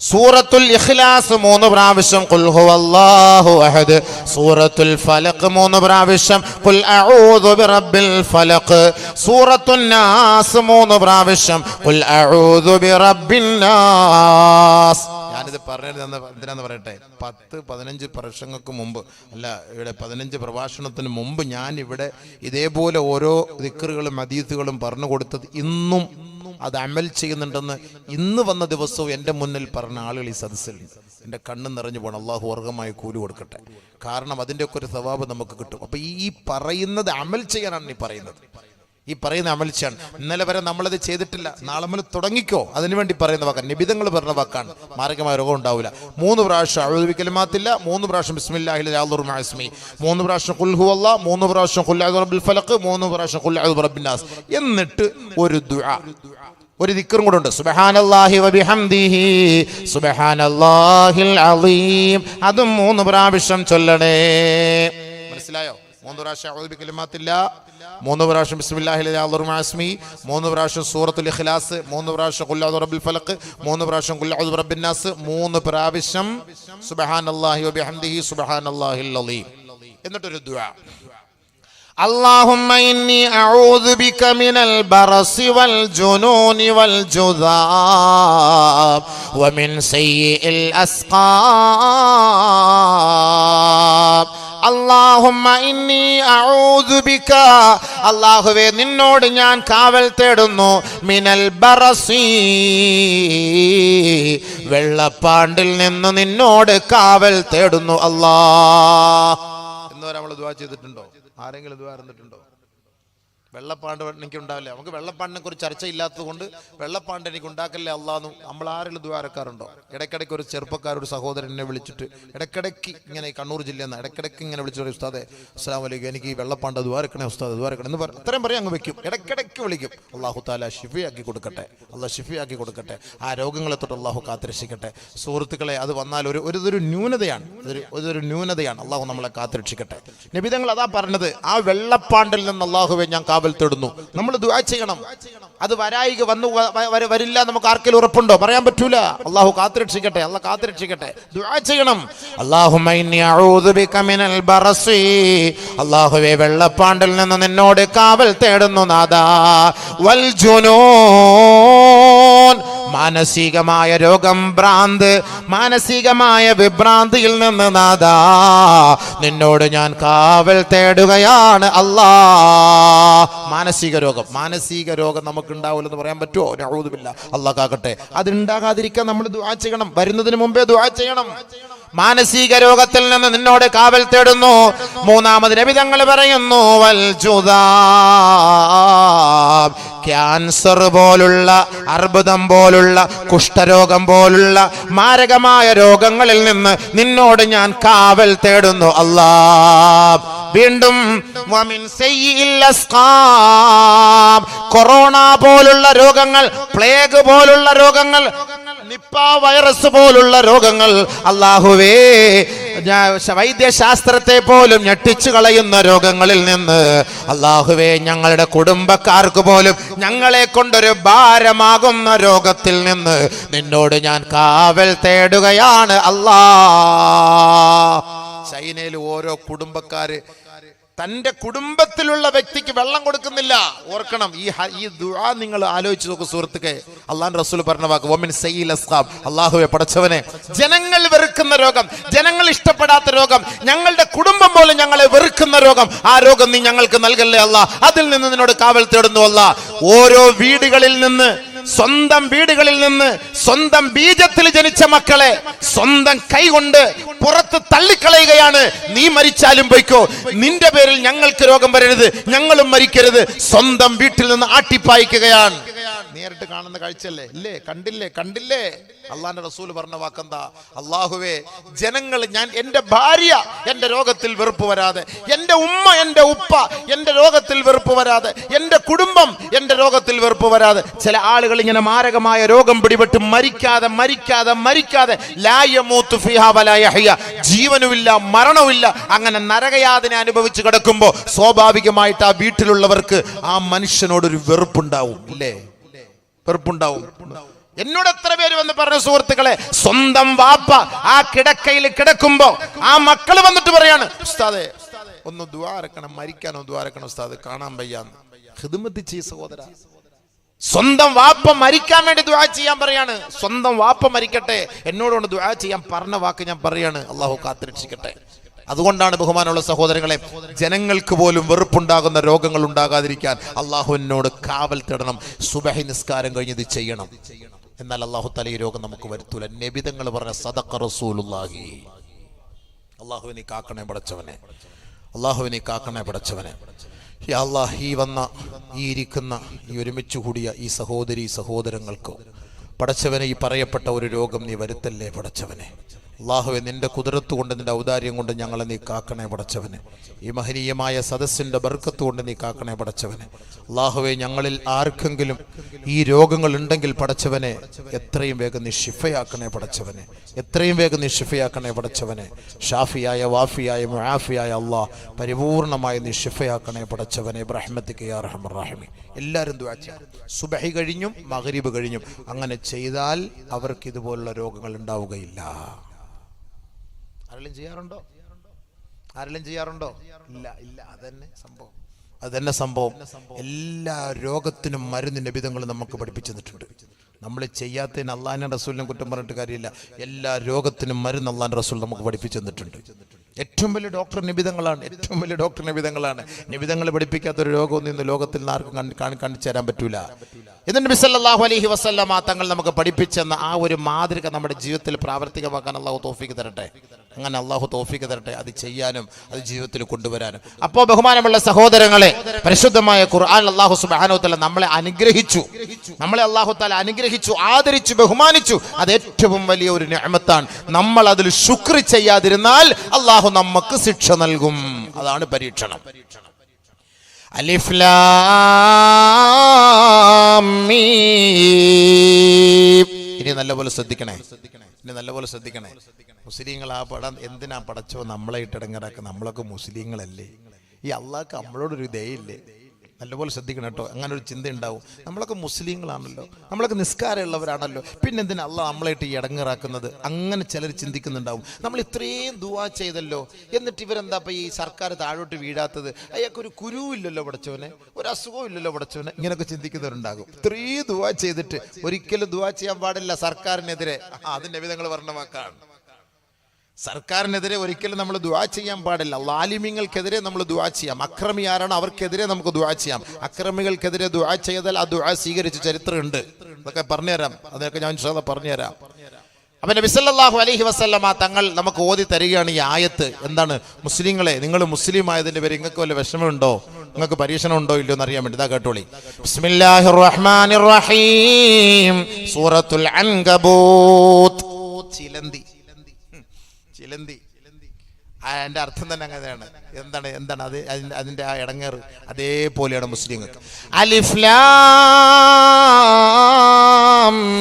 സൂറത്തുൽ ഇഖ്ലാസ് 3 പ്രാവശ്യം, ഖുൽ ഹുവല്ലാഹു അഹദ്. സൂറത്തുൽ ഫലഖ് 3 പ്രാവശ്യം, ഖുൽ അഊദു ബിറബ്ബിൽ ഫലഖ്. സൂറത്തുൻ നാസ് 3 പ്രാവശ്യം, ഖുൽ അഊദു ബിറബ്ബിൻ നാസ്. ഞാൻ ഞാനിത് പറഞ്ഞത് എന്തിനാന്ന് പറയട്ടെ, 10-15 വർഷങ്ങൾക്ക് മുമ്പ്, അല്ല ഇവിടെ 15 പ്രഭാഷണത്തിന് മുമ്പ് ഞാൻ ഇവിടെ ഇതേപോലെ ഓരോ ദിക്റുകളും ഹദീസുകളും പറഞ്ഞു കൊടുത്തത് ഇന്നും അത് അമൽ ചെയ്യുന്നുണ്ടെന്ന് ഇന്ന് വന്ന ദിവസവും എൻ്റെ മുന്നിൽ പറഞ്ഞ ആളുകൾ ഈ സദസ്സിലുണ്ട്. എൻ്റെ കണ്ണ് നിറഞ്ഞു പോകണം. അള്ളാഹു വർഗമായി കൂലി കൊടുക്കട്ടെ. കാരണം അതിൻ്റെയൊക്കെ ഒരു സ്വഭാവം നമുക്ക് കിട്ടും. അപ്പൊ ഈ പറയുന്നത് അമൽ ചെയ്യാനാണ് ഈ പറയുന്നത്. ഈ പറയുന്ന അമൽ ചെയ്യാൻ ഇന്നലെ വരെ നമ്മളത് ചെയ്തിട്ടില്ല, നാളെ മുതൽ തുടങ്ങിക്കോ. അതിനുവേണ്ടി പറയുന്ന വാക്കാണ്, നിബിധങ്ങൾ പറഞ്ഞ വാക്കാണ്. മാരകമായ രോഗം ഉണ്ടാവില്ല. 3 പ്രാവശ്യം അഊദു ബികലിമാത്തില്ല, 3 പ്രാവശ്യം ബിസ്മില്ലാഹിൽ അദ്ദുറു മഅസ്മി, 3 പ്രാവശ്യം ഖുൽ ഹുവല്ലാഹ്, 3 പ്രാവശ്യം ഖുൽ അഊദു ബിറബ്ബിൽ ഫലഖ്, 3 പ്രാവശ്യം ഖുൽ അഊദു ബിറബ്ബിൻ നാസ്. എന്നിട്ട് ഒരു ദുആ, ഒരു ദിക്റും കൂടെ ഉണ്ട്, സുബ്ഹാനല്ലാഹി വബിഹംദിഹി സുബ്ഹാനല്ലാഹിൽ അളീം. അതും 3 പ്രാവശ്യം ചൊല്ലണേ. മനസ്സിലായോ? 3 പ്രാവശ്യം അഊദു ബികലിമാത്തില്ല, 3 പ്രാവശ്യം ബിസ്മില്ലാഹിൽ അദ്ദുറു മഅസ്മി, 3 പ്രാവശ്യം സൂറത്തുൽ ഇഖ്ലാസ്, 3 പ്രാവശ്യം ഖുൽ അഊദു ബിറബ്ബിൽ ഫലഖ്, 3 പ്രാവശ്യം ഖുൽ അഊദു ബിറബ്ബിൻ നാസ്, 3 പ്രാവശ്യം സുബ്ഹാനല്ലാഹി വബിഹംദിഹി സുബ്ഹാനല്ലാഹിൽ അളീം. എന്നിട്ടൊരു ദുആ, اللهم إني أعوذ بك من البرص والجنون والجذام ومن سيء الأسقام اللهم إني أعوذ بك അല്ലാഹുവേ നിന്നോട് ഞാൻ കാവൽ തേടുന്നു മിനൽ ബറസി വെള്ളപ്പാണ്ടിൽ നിന്ന് നിന്നോട് കാവൽ തേടുന്നു അല്ലാഹ്. എന്നവരെ നമ്മൾ ദുആ ചെയ്തിട്ടുണ്ടോ? ആരെങ്കിലും ദുആ ഇരുന്നിട്ടുണ്ടോ? വെള്ളപ്പാണ്ട് എനിക്ക് ഉണ്ടാവില്ല. നമുക്ക് വെള്ളപ്പാണ്ടിനെ കുറിച്ച് ചർച്ച ഇല്ലാത്തത് കൊണ്ട് വെള്ളപ്പാണ്ട് എനിക്ക് ഉണ്ടാക്കല്ലേ അള്ളാഹ് നമ്മൾ ആരെങ്കിലും ദുആ ഇറക്കാറുണ്ടോ? ഇടയ്ക്കിടയ്ക്ക് ഒരു ചെറുപ്പക്കാരൊരു സഹോദരൻ എന്നെ വിളിച്ചിട്ട് ഇടയ്ക്കിടയ്ക്ക് ഇങ്ങനെ കണ്ണൂർ ജില്ലയിൽ നിന്ന് ഇടയ്ക്കിടയ്ക്ക് ഇങ്ങനെ വിളിച്ചു പറയും, ഉസ്താദേ അസ്സലാമു അലൈക്കും, എനിക്ക് ഈ വെള്ളപ്പാണ്ട് ദുആ ഇറക്കണേ ഉസ്താദ്, ദുആ ഇറക്കണേ എന്ന് പറയും. അത്രയും പറയാൻ അങ്ങ് വെക്കും. ഇടയ്ക്കിടയ്ക്ക് വിളിക്കും. അള്ളാഹു തആല ശിഫയാക്കി കൊടുക്കട്ടെ, അള്ളാഹ് ശിഫയാക്കി കൊടുക്കട്ടെ. ആ രോഗങ്ങളെ തൊട്ട് അള്ളാഹു കാത്തുരക്ഷിക്കട്ടെ. സുഹൃത്തുക്കളെ, അത് വന്നാൽ ഒരു ന്യൂനതയാണ്, ഒരു ന്യൂനതയാണ്. അള്ളാഹു നമ്മളെ കാത്തുരക്ഷിക്കട്ടെ. നബി തങ്ങൾ അതാ പറഞ്ഞത്, ആ വെള്ളപ്പാണ്ടിൽ നിന്ന് അള്ളാഹുവെ ഞാൻ കാവൽ തേടുന്നു. നമ്മൾ ദുആ ചെയ്യണം. അത് വരായിക വരില്ല നമുക്ക് ആർക്കെങ്കിലും ഉറപ്പുണ്ടോ? പറയാൻ പറ്റൂല. അള്ളാഹു കാത്തുരക്ഷിക്കട്ടെ, അള്ളാഹ് കാത്തുരക്ഷിക്കട്ടെ. ദുആ ചെയ്യണം. അല്ലാഹുമ്മ ഇന്നി അഊദു ബിക മിനൽ ബറസി, അല്ലാഹുവേ വെള്ളപ്പാണ്ടിൽ നിന്ന് നിന്നോട് കാവൽ തേടുന്നു നാഥാ. വൽ ജുനൂൻ, മാനസികമായ രോഗം, ഭ്രാന്ത്, മാനസികമായ വിഭ്രാന്തിയിൽ നിന്ന് നാഥാ നിന്നോട് ഞാൻ കാവൽ തേടുകയാണ് അല്ലാഹ്. മാനസിക രോഗം നമുക്ക് ഉണ്ടാവില്ലെന്ന് പറയാൻ പറ്റുമോ? നഊദു ബില്ലാഹ്, അല്ലാഹ് കാക്കട്ടെ. അതുണ്ടാകാതിരിക്കാൻ നമ്മൾ ദുആ ചെയ്യണം. വരുന്നതിന് മുമ്പേ ദുആ ചെയ്യണം. മാനസിക രോഗത്തിൽ നിന്ന് നിന്നോട് കാവൽ തേടുന്നു. 3-ാമത് നബി തങ്ങൾ പറയുന്നു, വൽ ജുദാം, ക്യാൻസർ പോലുള്ള, അർബുദം പോലുള്ള, കുഷ്ഠരോഗം പോലുള്ള മാരകമായ രോഗങ്ങളിൽ നിന്ന് നിന്നോട് ഞാൻ കാവൽ തേടുന്നു അല്ലാഹ്. വീണ്ടും വമിൻ സയ്യിൽ അസ്ഖാം, കൊറോണ പോലുള്ള രോഗങ്ങൾ, പ്ലേഗ് പോലുള്ള രോഗങ്ങൾ, നിപ്പ വൈറസ് പോലുള്ള രോഗങ്ങൾ, അല്ലാഹുവേ വൈദ്യശാസ്ത്രത്തെ പോലും ഞെട്ടിച്ചു കളയുന്ന രോഗങ്ങളിൽ നിന്ന് അല്ലാഹുവേ ഞങ്ങളുടെ കുടുംബക്കാർക്ക് പോലും ഞങ്ങളെ കൊണ്ടൊരു ഭാരമാകുന്ന രോഗത്തിൽ നിന്ന് നിന്നോട് ഞാൻ കാവൽ തേടുകയാണ് അല്ലാഹ്. ചൈനയിൽ ഓരോ കുടുംബക്കാര് തന്റെ കുടുംബത്തിലുള്ള വ്യക്തിക്ക് വെള്ളം കൊടുക്കുന്നില്ല. ഓർക്കണം, ഈ ദുആ നിങ്ങൾ ആലോചിച്ച് നോക്കൂ സുഹൃത്തുക്കളെ. അള്ളാഹുവിന്റെ റസൂൽ പറഞ്ഞ വാക്ക് വമിൻ സയ്യിൽ അസ്ഖാം, അല്ലാഹുവേ പടച്ചവനെ ജനങ്ങൾ വെറുക്കുന്ന രോഗം, ജനങ്ങൾ ഇഷ്ടപ്പെടാത്ത രോഗം, ഞങ്ങളുടെ കുടുംബം പോലും ഞങ്ങളെ വെറുക്കുന്ന രോഗം, ആ രോഗം നീ ഞങ്ങൾക്ക് നൽകല്ലേ അല്ലാഹ്. അതിൽ നിന്ന് നിന്നോട് കാവൽ തേടുന്നു അല്ലാഹ്. ഓരോ വീടുകളിൽ നിന്ന്, സ്വന്തം വീടുകളിൽ നിന്ന് സ്വന്തം ബീജത്തിൽ ജനിച്ച മക്കളെ സ്വന്തം കൈകൊണ്ട് പുറത്ത് തള്ളിക്കളയുകയാണ്. നീ മരിച്ചാലും പോയിക്കോ, നിന്റെ പേരിൽ ഞങ്ങൾക്ക് രോഗം വരരുത്, ഞങ്ങളും മരിക്കരുത്. സ്വന്തം വീട്ടിൽ നിന്ന് ആട്ടിപ്പായിക്കുകയാണ്. നേരിട്ട് കാണുന്ന കാഴ്ചയല്ലേ? ഇല്ലേ? കണ്ടില്ലേ? അള്ളാന്റെ റസൂൽ പറഞ്ഞ വാക്കെന്താ? അല്ലാഹുവേ ജനങ്ങൾ, ഞാൻ എന്റെ ഭാര്യ എന്റെ രോഗത്തിൽ വെറുപ്പ് വരാതെ, എന്റെ ഉമ്മ എന്റെ ഉപ്പ എന്റെ രോഗത്തിൽ വെറുപ്പ് വരാതെ, എന്റെ കുടുംബം എന്റെ രോഗത്തിൽ വെറുപ്പ് വരാതെ. ചില ആളുകൾ ഇങ്ങനെ മാരകമായ രോഗം പിടിപെട്ട് മരിക്കാതെ ലാ യമൂതു ഫീഹാ വലാ യഹ്യ, ജീവനുമില്ല മരണവുമില്ല, അങ്ങനെ നരകയാതന അനുഭവിച്ച് കിടക്കുമ്പോൾ സ്വാഭാവികമായിട്ട് ആ വീട്ടിലുള്ളവർക്ക് ആ മനുഷ്യനോടൊരു വെറുപ്പുണ്ടാവും. ഇല്ലേ? വെറുപ്പുണ്ടാവും. എന്നോട് എത്ര പേര് വന്ന് പറഞ്ഞു സുഹൃത്തുക്കളെ, സ്വന്തം വാപ്പ ആ കിടക്കയിൽ കിടക്കുമ്പോ ആ മക്കള് വന്നിട്ട് പറയാണ്, ഉസ്താദേ ഒന്ന് ദുആ ഇറക്കണം, മരിക്കാനോ ദുആ ഇറക്കണം ഉസ്താദ്, കാണാൻ വയ്യാന്ന്. ഖിദ്മത്ത് ചെയ്യ സഹോദര. സ്വന്തം വാപ്പ മരിക്കാൻ വേണ്ടി ദുആ ചെയ്യാൻ പറയാണ്. സ്വന്തം വാപ്പ മരിക്കട്ടെ, എന്നോടുകൊണ്ട് ദുആ ചെയ്യാൻ പറഞ്ഞ വാക്ക് ഞാൻ പറയാണ്. അള്ളാഹു കാത്തുരക്ഷിക്കട്ടെ. അതുകൊണ്ടാണ് ബഹുമാനമുള്ള സഹോദരങ്ങളെ, ജനങ്ങൾക്ക് പോലും വെറുപ്പുണ്ടാകുന്ന രോഗങ്ങൾ ഉണ്ടാകാതിരിക്കാൻ അള്ളാഹുവിനോട് കാവൽ തേടണം. സുബഹി നിസ്കാരം കഴിഞ്ഞത് ചെയ്യണം. എന്നാൽ അള്ളാഹു തആല ഈ രോഗം നമുക്ക് വരുത്തൂല. നബി തങ്ങൾ പറഞ്ഞ സദഖ റസൂലുള്ളാഹി. അള്ളാഹുവിനെ കാക്കണേ പടച്ചവനെ, അള്ളാഹുവിനെ കാക്കണേ പടച്ചവനെ. യാ അല്ലാഹ്, ഈ വന്ന ഈ ഇരിക്കുന്ന ഈ ഒരുമിച്ച് കൂടിയ ഈ സഹോദരി സഹോദരങ്ങൾക്ക് പടച്ചവനെ ഈ പറയപ്പെട്ട ഒരു രോഗം നീ വരുത്തല്ലേ പടച്ചവനെ. അള്ളാഹുവെ, നിന്റെ കുതിരത്ത് കൊണ്ട് നിന്റെ ഔദാര്യം കൊണ്ട് ഞങ്ങളെ നീ കാക്കണേ പടച്ചവനെ. ഈ മഹനീയമായ സദസ്സിന്റെ ബർക്കത്ത് കൊണ്ട് നീ കാക്കണേ പടച്ചവനെ. അള്ളാഹുവെ, ഞങ്ങളിൽ ആർക്കെങ്കിലും ഈ രോഗങ്ങൾ ഉണ്ടെങ്കിൽ പടച്ചവനെ എത്രയും വേഗം നീ ഷിഫയാക്കണേ പടച്ചവനെ, എത്രയും വേഗം നീ ഷിഫയാക്കണേ പടച്ചവനെ. ഷാഫിയായ വാഫിയായ മുആഫിയായ അള്ളാഹ് പരിപൂർണമായി നീ ഷിഫയാക്കണേ പടച്ചവനെ. ബിറഹ്മതിക യാ അർഹമർ റഹീമീൻ. എല്ലാവരും ദുആ ചെയ്യാം. സുബഹി കഴിഞ്ഞും മഗ്രിബ് കഴിഞ്ഞും അങ്ങനെ ചെയ്താൽ അവർക്ക് ഇതുപോലുള്ള രോഗങ്ങൾ ഉണ്ടാവുകയില്ല. ആരെങ്കിലും ചെയ്യാറുണ്ടോ? ആരെങ്കിലും ചെയ്യാറുണ്ടോ? ഇല്ല ഇല്ല. അതന്നെ സംഭവം. എല്ലാ രോഗത്തിനും മരുന്ന് നബിതങ്ങൾ നമുക്ക് പഠിപ്പിച്ചു തന്നിട്ടുണ്ട്. നമ്മൾ ചെയ്യാത്തതിന് അള്ളാഹിന്റെ റസൂലിനെ കുറ്റം പറഞ്ഞിട്ട് കാര്യമില്ല. എല്ലാ രോഗത്തിനും മരുന്ന് അള്ളാഹിന്റെ റസൂൽ നമുക്ക് പഠിപ്പിച്ചു തന്നിട്ടുണ്ട്. ഏറ്റവും വലിയ ഡോക്ടർ നിബിധങ്ങളാണ്. ഏറ്റവും വലിയ ഡോക്ടർ നിബിധങ്ങളാണ്. നിബിധങ്ങൾ പഠിപ്പിക്കാത്തൊരു രോഗമൊന്നും ഇന്ന് ലോകത്തിൽ നിന്ന് ആർക്കും കാണിച്ചു തരാൻ പറ്റൂല. എന്നിട്ട് നബി സല്ലല്ലാഹു അലൈഹി വസല്ലമ തങ്ങൾ നമുക്ക് പഠിപ്പിച്ചെന്ന ആ ഒരു മാതൃക നമ്മുടെ ജീവിതത്തിൽ പ്രാവർത്തികമാക്കാൻ അള്ളാഹു തൗഫീഖ് തരട്ടെ. അങ്ങനെ അള്ളാഹു തൗഫീഖ് തരട്ടെ, അത് ചെയ്യാനും അത് ജീവിതത്തിൽ കൊണ്ടുവരാനും. അപ്പോൾ ബഹുമാനമുള്ള സഹോദരങ്ങളെ, പരിശുദ്ധമായ ഖുർആൻ അള്ളാഹു സുബ്ഹാനഹു തആല നമ്മളെ അനുഗ്രഹിച്ചു. നമ്മളെ അള്ളാഹു തആല അനുഗ്രഹിച്ചു, ആദരിച്ചു, ബഹുമാനിച്ചു. അത് ഏറ്റവും വലിയ ഒരു നിഅമത്താണ്. നമ്മൾ അതിൽ ശുക്ർ ചെയ്യാതിരുന്നാൽ അള്ളാഹു നമുക്ക് ശിക്ഷ നൽകും. അതാണ് പരീക്ഷണം. അലിഫ് ലാം മീം. ഇനി നല്ലപോലെ ശ്രദ്ധിക്കണേ, മുസ്ലിങ്ങൾ ആ പടം എന്തിനാ പടച്ചോ നമ്മളെ ഇട്ടിടങ്ങറാക്കുക? നമ്മളൊക്കെ മുസ്ലിങ്ങളല്ലേ? ഈ അള്ളാഹ്ക്ക് നമ്മളോടൊരു ദയയില്ലേ? നല്ലപോലെ ശ്രദ്ധിക്കണം കേട്ടോ. അങ്ങനെ ഒരു ചിന്ത ഉണ്ടാവും. നമ്മളൊക്കെ മുസ്ലിങ്ങളാണല്ലോ, നമ്മളൊക്കെ നിസ്കാരമുള്ളവരാണല്ലോ, പിന്നെ എന്തിനാ അള്ളാഹ് നമ്മളായിട്ട് ഈ ഇടങ്ങറാക്കുന്നത്? അങ്ങനെ ചിലർ ചിന്തിക്കുന്നുണ്ടാവും. നമ്മൾ ഇത്രയും ദുആ ചെയ്തല്ലോ, എന്നിട്ട് ഇവരെന്താ ഇപ്പം ഈ സർക്കാർ താഴോട്ട് വീഴാത്തത്? അയാൾക്കൊരു കുരുവില്ലല്ലോ പടച്ചോനെ, ഒരു അസുഖവും ഇല്ലല്ലോ പടച്ചോനെ, ഇങ്ങനെയൊക്കെ ചിന്തിക്കുന്നവരുണ്ടാകും. ഇത്രയും ദുആ ചെയ്തിട്ട് ഒരിക്കലും ദുആ ചെയ്യാൻ പാടില്ല സർക്കാരിനെതിരെ. അതിൻ്റെ നബിതങ്ങൾ പറഞ്ഞ വാക്കാണ്. സർക്കാരിനെതിരെ ഒരിക്കലും നമ്മൾ ദുആ ചെയ്യാൻ പാടില്ല. ലാലിമ്യങ്ങൾക്കെതിരെ നമ്മൾ ദുആ ചെയ്യാം. അക്രമി ആരാണ് അവർക്കെതിരെ നമുക്ക് ദുആ ചെയ്യാം. അക്രമികൾക്കെതിരെ ദുആ ചെയ്താൽ ആ ദുആ സ്വീകരിച്ച ചരിത്രമുണ്ട്. അതൊക്കെ പറഞ്ഞുതരാം, അതൊക്കെ ഞാൻ ഇൻഷാ അല്ലാഹ് പറഞ്ഞുതരാം. അപ്പൊ നബി സല്ലല്ലാഹു അലൈഹി വസല്ലമ തങ്ങൾ നമുക്ക് ഓതി തരികയാണ് ഈ ആയത്ത്. എന്താണ്? മുസ്ലിങ്ങളെ, നിങ്ങൾ മുസ്ലിം ആയതിന്റെ പേര് നിങ്ങൾക്ക് വല്ല വിഷമമുണ്ടോ, നിങ്ങൾക്ക് പരീക്ഷണം ഉണ്ടോ ഇല്ലയോ എന്നറിയാൻ വേണ്ടി ഇതാ കേട്ടോളി. ബിസ്മില്ലാഹിർ റഹ്മാനിർ റഹീം. സൂറത്തുൽ അൻകബൂത്ത്. ചിലന്തി. അതിന്റെ അർത്ഥം തന്നെ അങ്ങനെയാണ്. എന്താണ് അത്? അതിന്റെ ആ ഇടങ്ങേറ് അതേപോലെയാണ് മുസ്ലിങ്ങൾക്ക്. അലിഫ് ലാം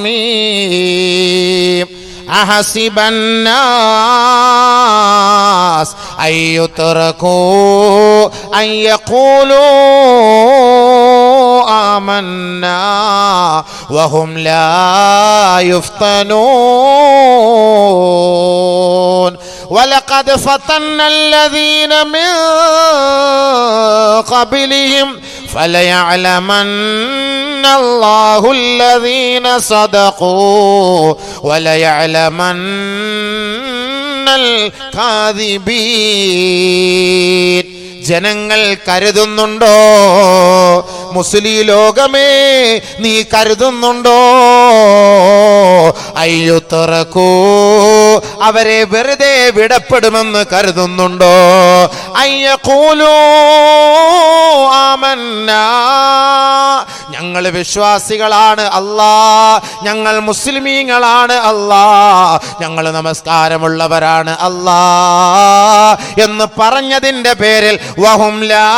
മീം. അഹസിബൻ നാസ് അയ്യുത്രകൂ അയ്യഖൂലൂ ആമന്നാ വഹും ലാ യുഫ്തനൂൻ. ولقد فتنا الذين من قبلهم فليعلمن الله الذين صدقوا وليعلمن الكاذبين. ജനങ്ങൾ കരുതുന്നുണ്ടോ, മുസ്ലിം ലോകമേ നീ കരുതുന്നുണ്ടോ, അയ്യുത്രകൂ അവരെ വെറുതെ വിടപ്പെടുമെന്ന് കരുതുന്നുണ്ടോ? അയ്യഖൂലൂ ആമന്നാ, ഞങ്ങൾ വിശ്വാസികളാണ് അല്ലാ, ഞങ്ങൾ മുസ്ലിമീങ്ങളാണ് അല്ലാ, ഞങ്ങൾ നമസ്കാരമുള്ളവരാണ് അല്ലാ എന്ന് പറഞ്ഞതിന്റെ പേരിൽ വഹും ലാ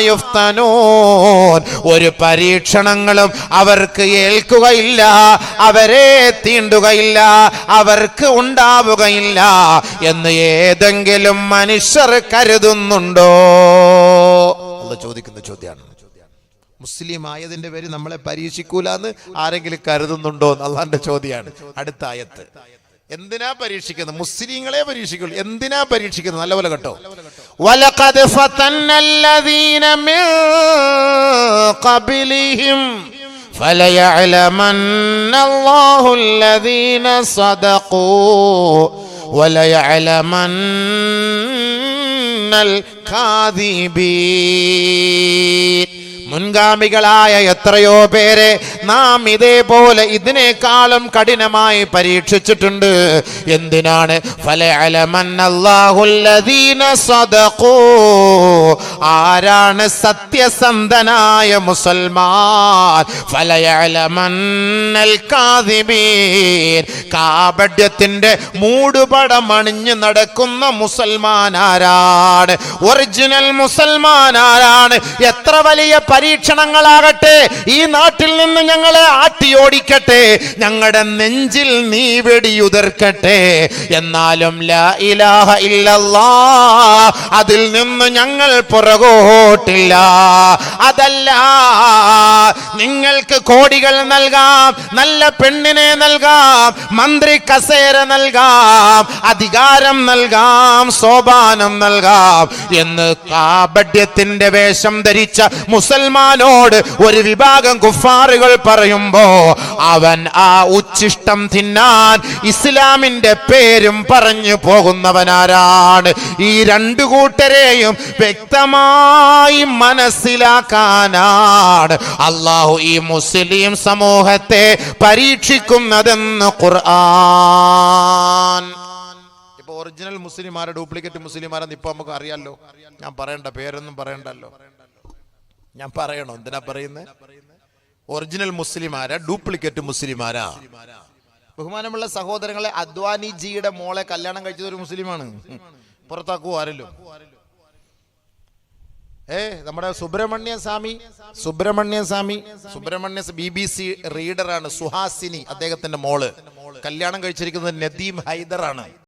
യുഫ്തനൂൻ, ഒരു പരീക്ഷണങ്ങളും അവർക്ക് ഏൽക്കുകയില്ല, അവരെ തീണ്ടുകയില്ല, അവർക്ക് ഉണ്ടാവുകയില്ല എന്ന് ഏതെങ്കിലും മനുഷ്യർ കരുതുന്നുണ്ടോ? അല്ലാഹ് ചോദിക്കുന്ന ചോദ്യമാണ്. മുസ്ലിം ആയതിന്റെ പേര് നമ്മളെ പരീക്ഷിക്കൂലെന്ന് ആരെങ്കിലും കരുതുന്നുണ്ടോ? അള്ളാന്റെ ചോദ്യമാണ്. അടുത്ത ആയത്ത്. എന്തിനാ പരീക്ഷിക്കുന്നത്? മുസ്ലിങ്ങളെ പരീക്ഷിക്കുള്ളൂ. എന്തിനാ പരീക്ഷിക്കുന്നത്? നല്ലപോലെ കേട്ടോ. വലഖദ് ഫതന്നല്ലദീന മിൻ ഖബലിഹിം فليعلمن الله الذين صدقوا وليعلمن الكاذبين. മുൻഗാമികളായ എത്രയോ പേരെ നാം ഇതേപോലെ ഇതിനേക്കാളും കഠിനമായി പരീക്ഷിച്ചിട്ടുണ്ട്. എന്തിനാണ്? ഫലയഅലമന്നല്ലാഹുല്ലദീന സദഖൂ, ആരാണ് സത്യസന്ധനായ മുസൽമാൻ. ഫലയഅലമന്നൽ കാദിബീൻ, കാപട്യത്തിന്റെ മൂടുപടം അണിഞ്ഞു നടക്കുന്ന മുസൽമാൻ ആരാണ്? ഒറിജിനൽ മുസൽമാൻ ആരാണ്? എത്ര വലിയ പരീക്ഷണങ്ങളാകട്ടെ ഈ നാട്ടിൽ നിന്ന് ഞങ്ങളെ ആട്ടിയോടിക്കട്ടെ, ഞങ്ങളുടെ നെഞ്ചിൽ നീ വെടിയുതിർക്കട്ടെ, എന്നാലും ലാ ഇലാഹ ഇല്ലല്ലാഹ് അതിൽ നിന്ന് ഞങ്ങൾ പുറകോട്ടില്ല. അതല്ല, നിങ്ങൾക്ക് കോടികൾ നൽകാം, നല്ല പെണ്ണിനെ നൽകാം, മന്ത്രി കസേര നൽകാം, അധികാരം നൽകാം, സോപാനം നൽകാം എന്ന് കാപട്യത്തിന്റെ വേഷം ധരിച്ച മുസൽമാനോട് ഒരു വിഭാഗം കുഫാറുകൾ പറയുമ്പോ അവൻ ആ ഉച്ഛിഷ്ടം തിന്നാൻ ഇസ്ലാമിന്റെ പേരും പറഞ്ഞു പോകുന്നവനാരാണ്? ഈ രണ്ടു കൂട്ടരെയും വ്യക്തമായി മനസ്സിലാക്കാനാണ് അള്ളാഹു ഈ മുസ്ലിം സമൂഹത്തെ പരീക്ഷിക്കുന്നതെന്ന് ഖുർആൻ. ഇപ്പൊ ഒറിജിനൽ മുസ്ലിമാരെ ഡ്യൂപ്ലിക്കേറ്റ് മുസ്ലിമാരെന്ന് ഇപ്പൊ നമുക്ക് അറിയാലോ. ഞാൻ പറയണ്ട, പേരൊന്നും പറയണ്ടല്ലോ. ഞാൻ പറയണോ? എന്തിനാ പറയുന്നത്? ഒറിജിനൽ മുസ്ലിമാരാ ഡ്യൂപ്ലിക്കേറ്റ് മുസ്ലിമാരാ? ബഹുമാനമുള്ള സഹോദരങ്ങളെ, അദ്വാനിജിയുടെ മോളെ കല്യാണം കഴിച്ചത് ഒരു മുസ്ലിമാണ്. പുറത്താക്കൂ ആരല്ലോ? നമ്മുടെ സുബ്രഹ്മണ്യ സ്വാമി BBC റീഡറാണ്. സുഹാസിനി അദ്ദേഹത്തിന്റെ മോള്. കല്യാണം കഴിച്ചിരിക്കുന്നത് നദീം ഹൈദറാണ്.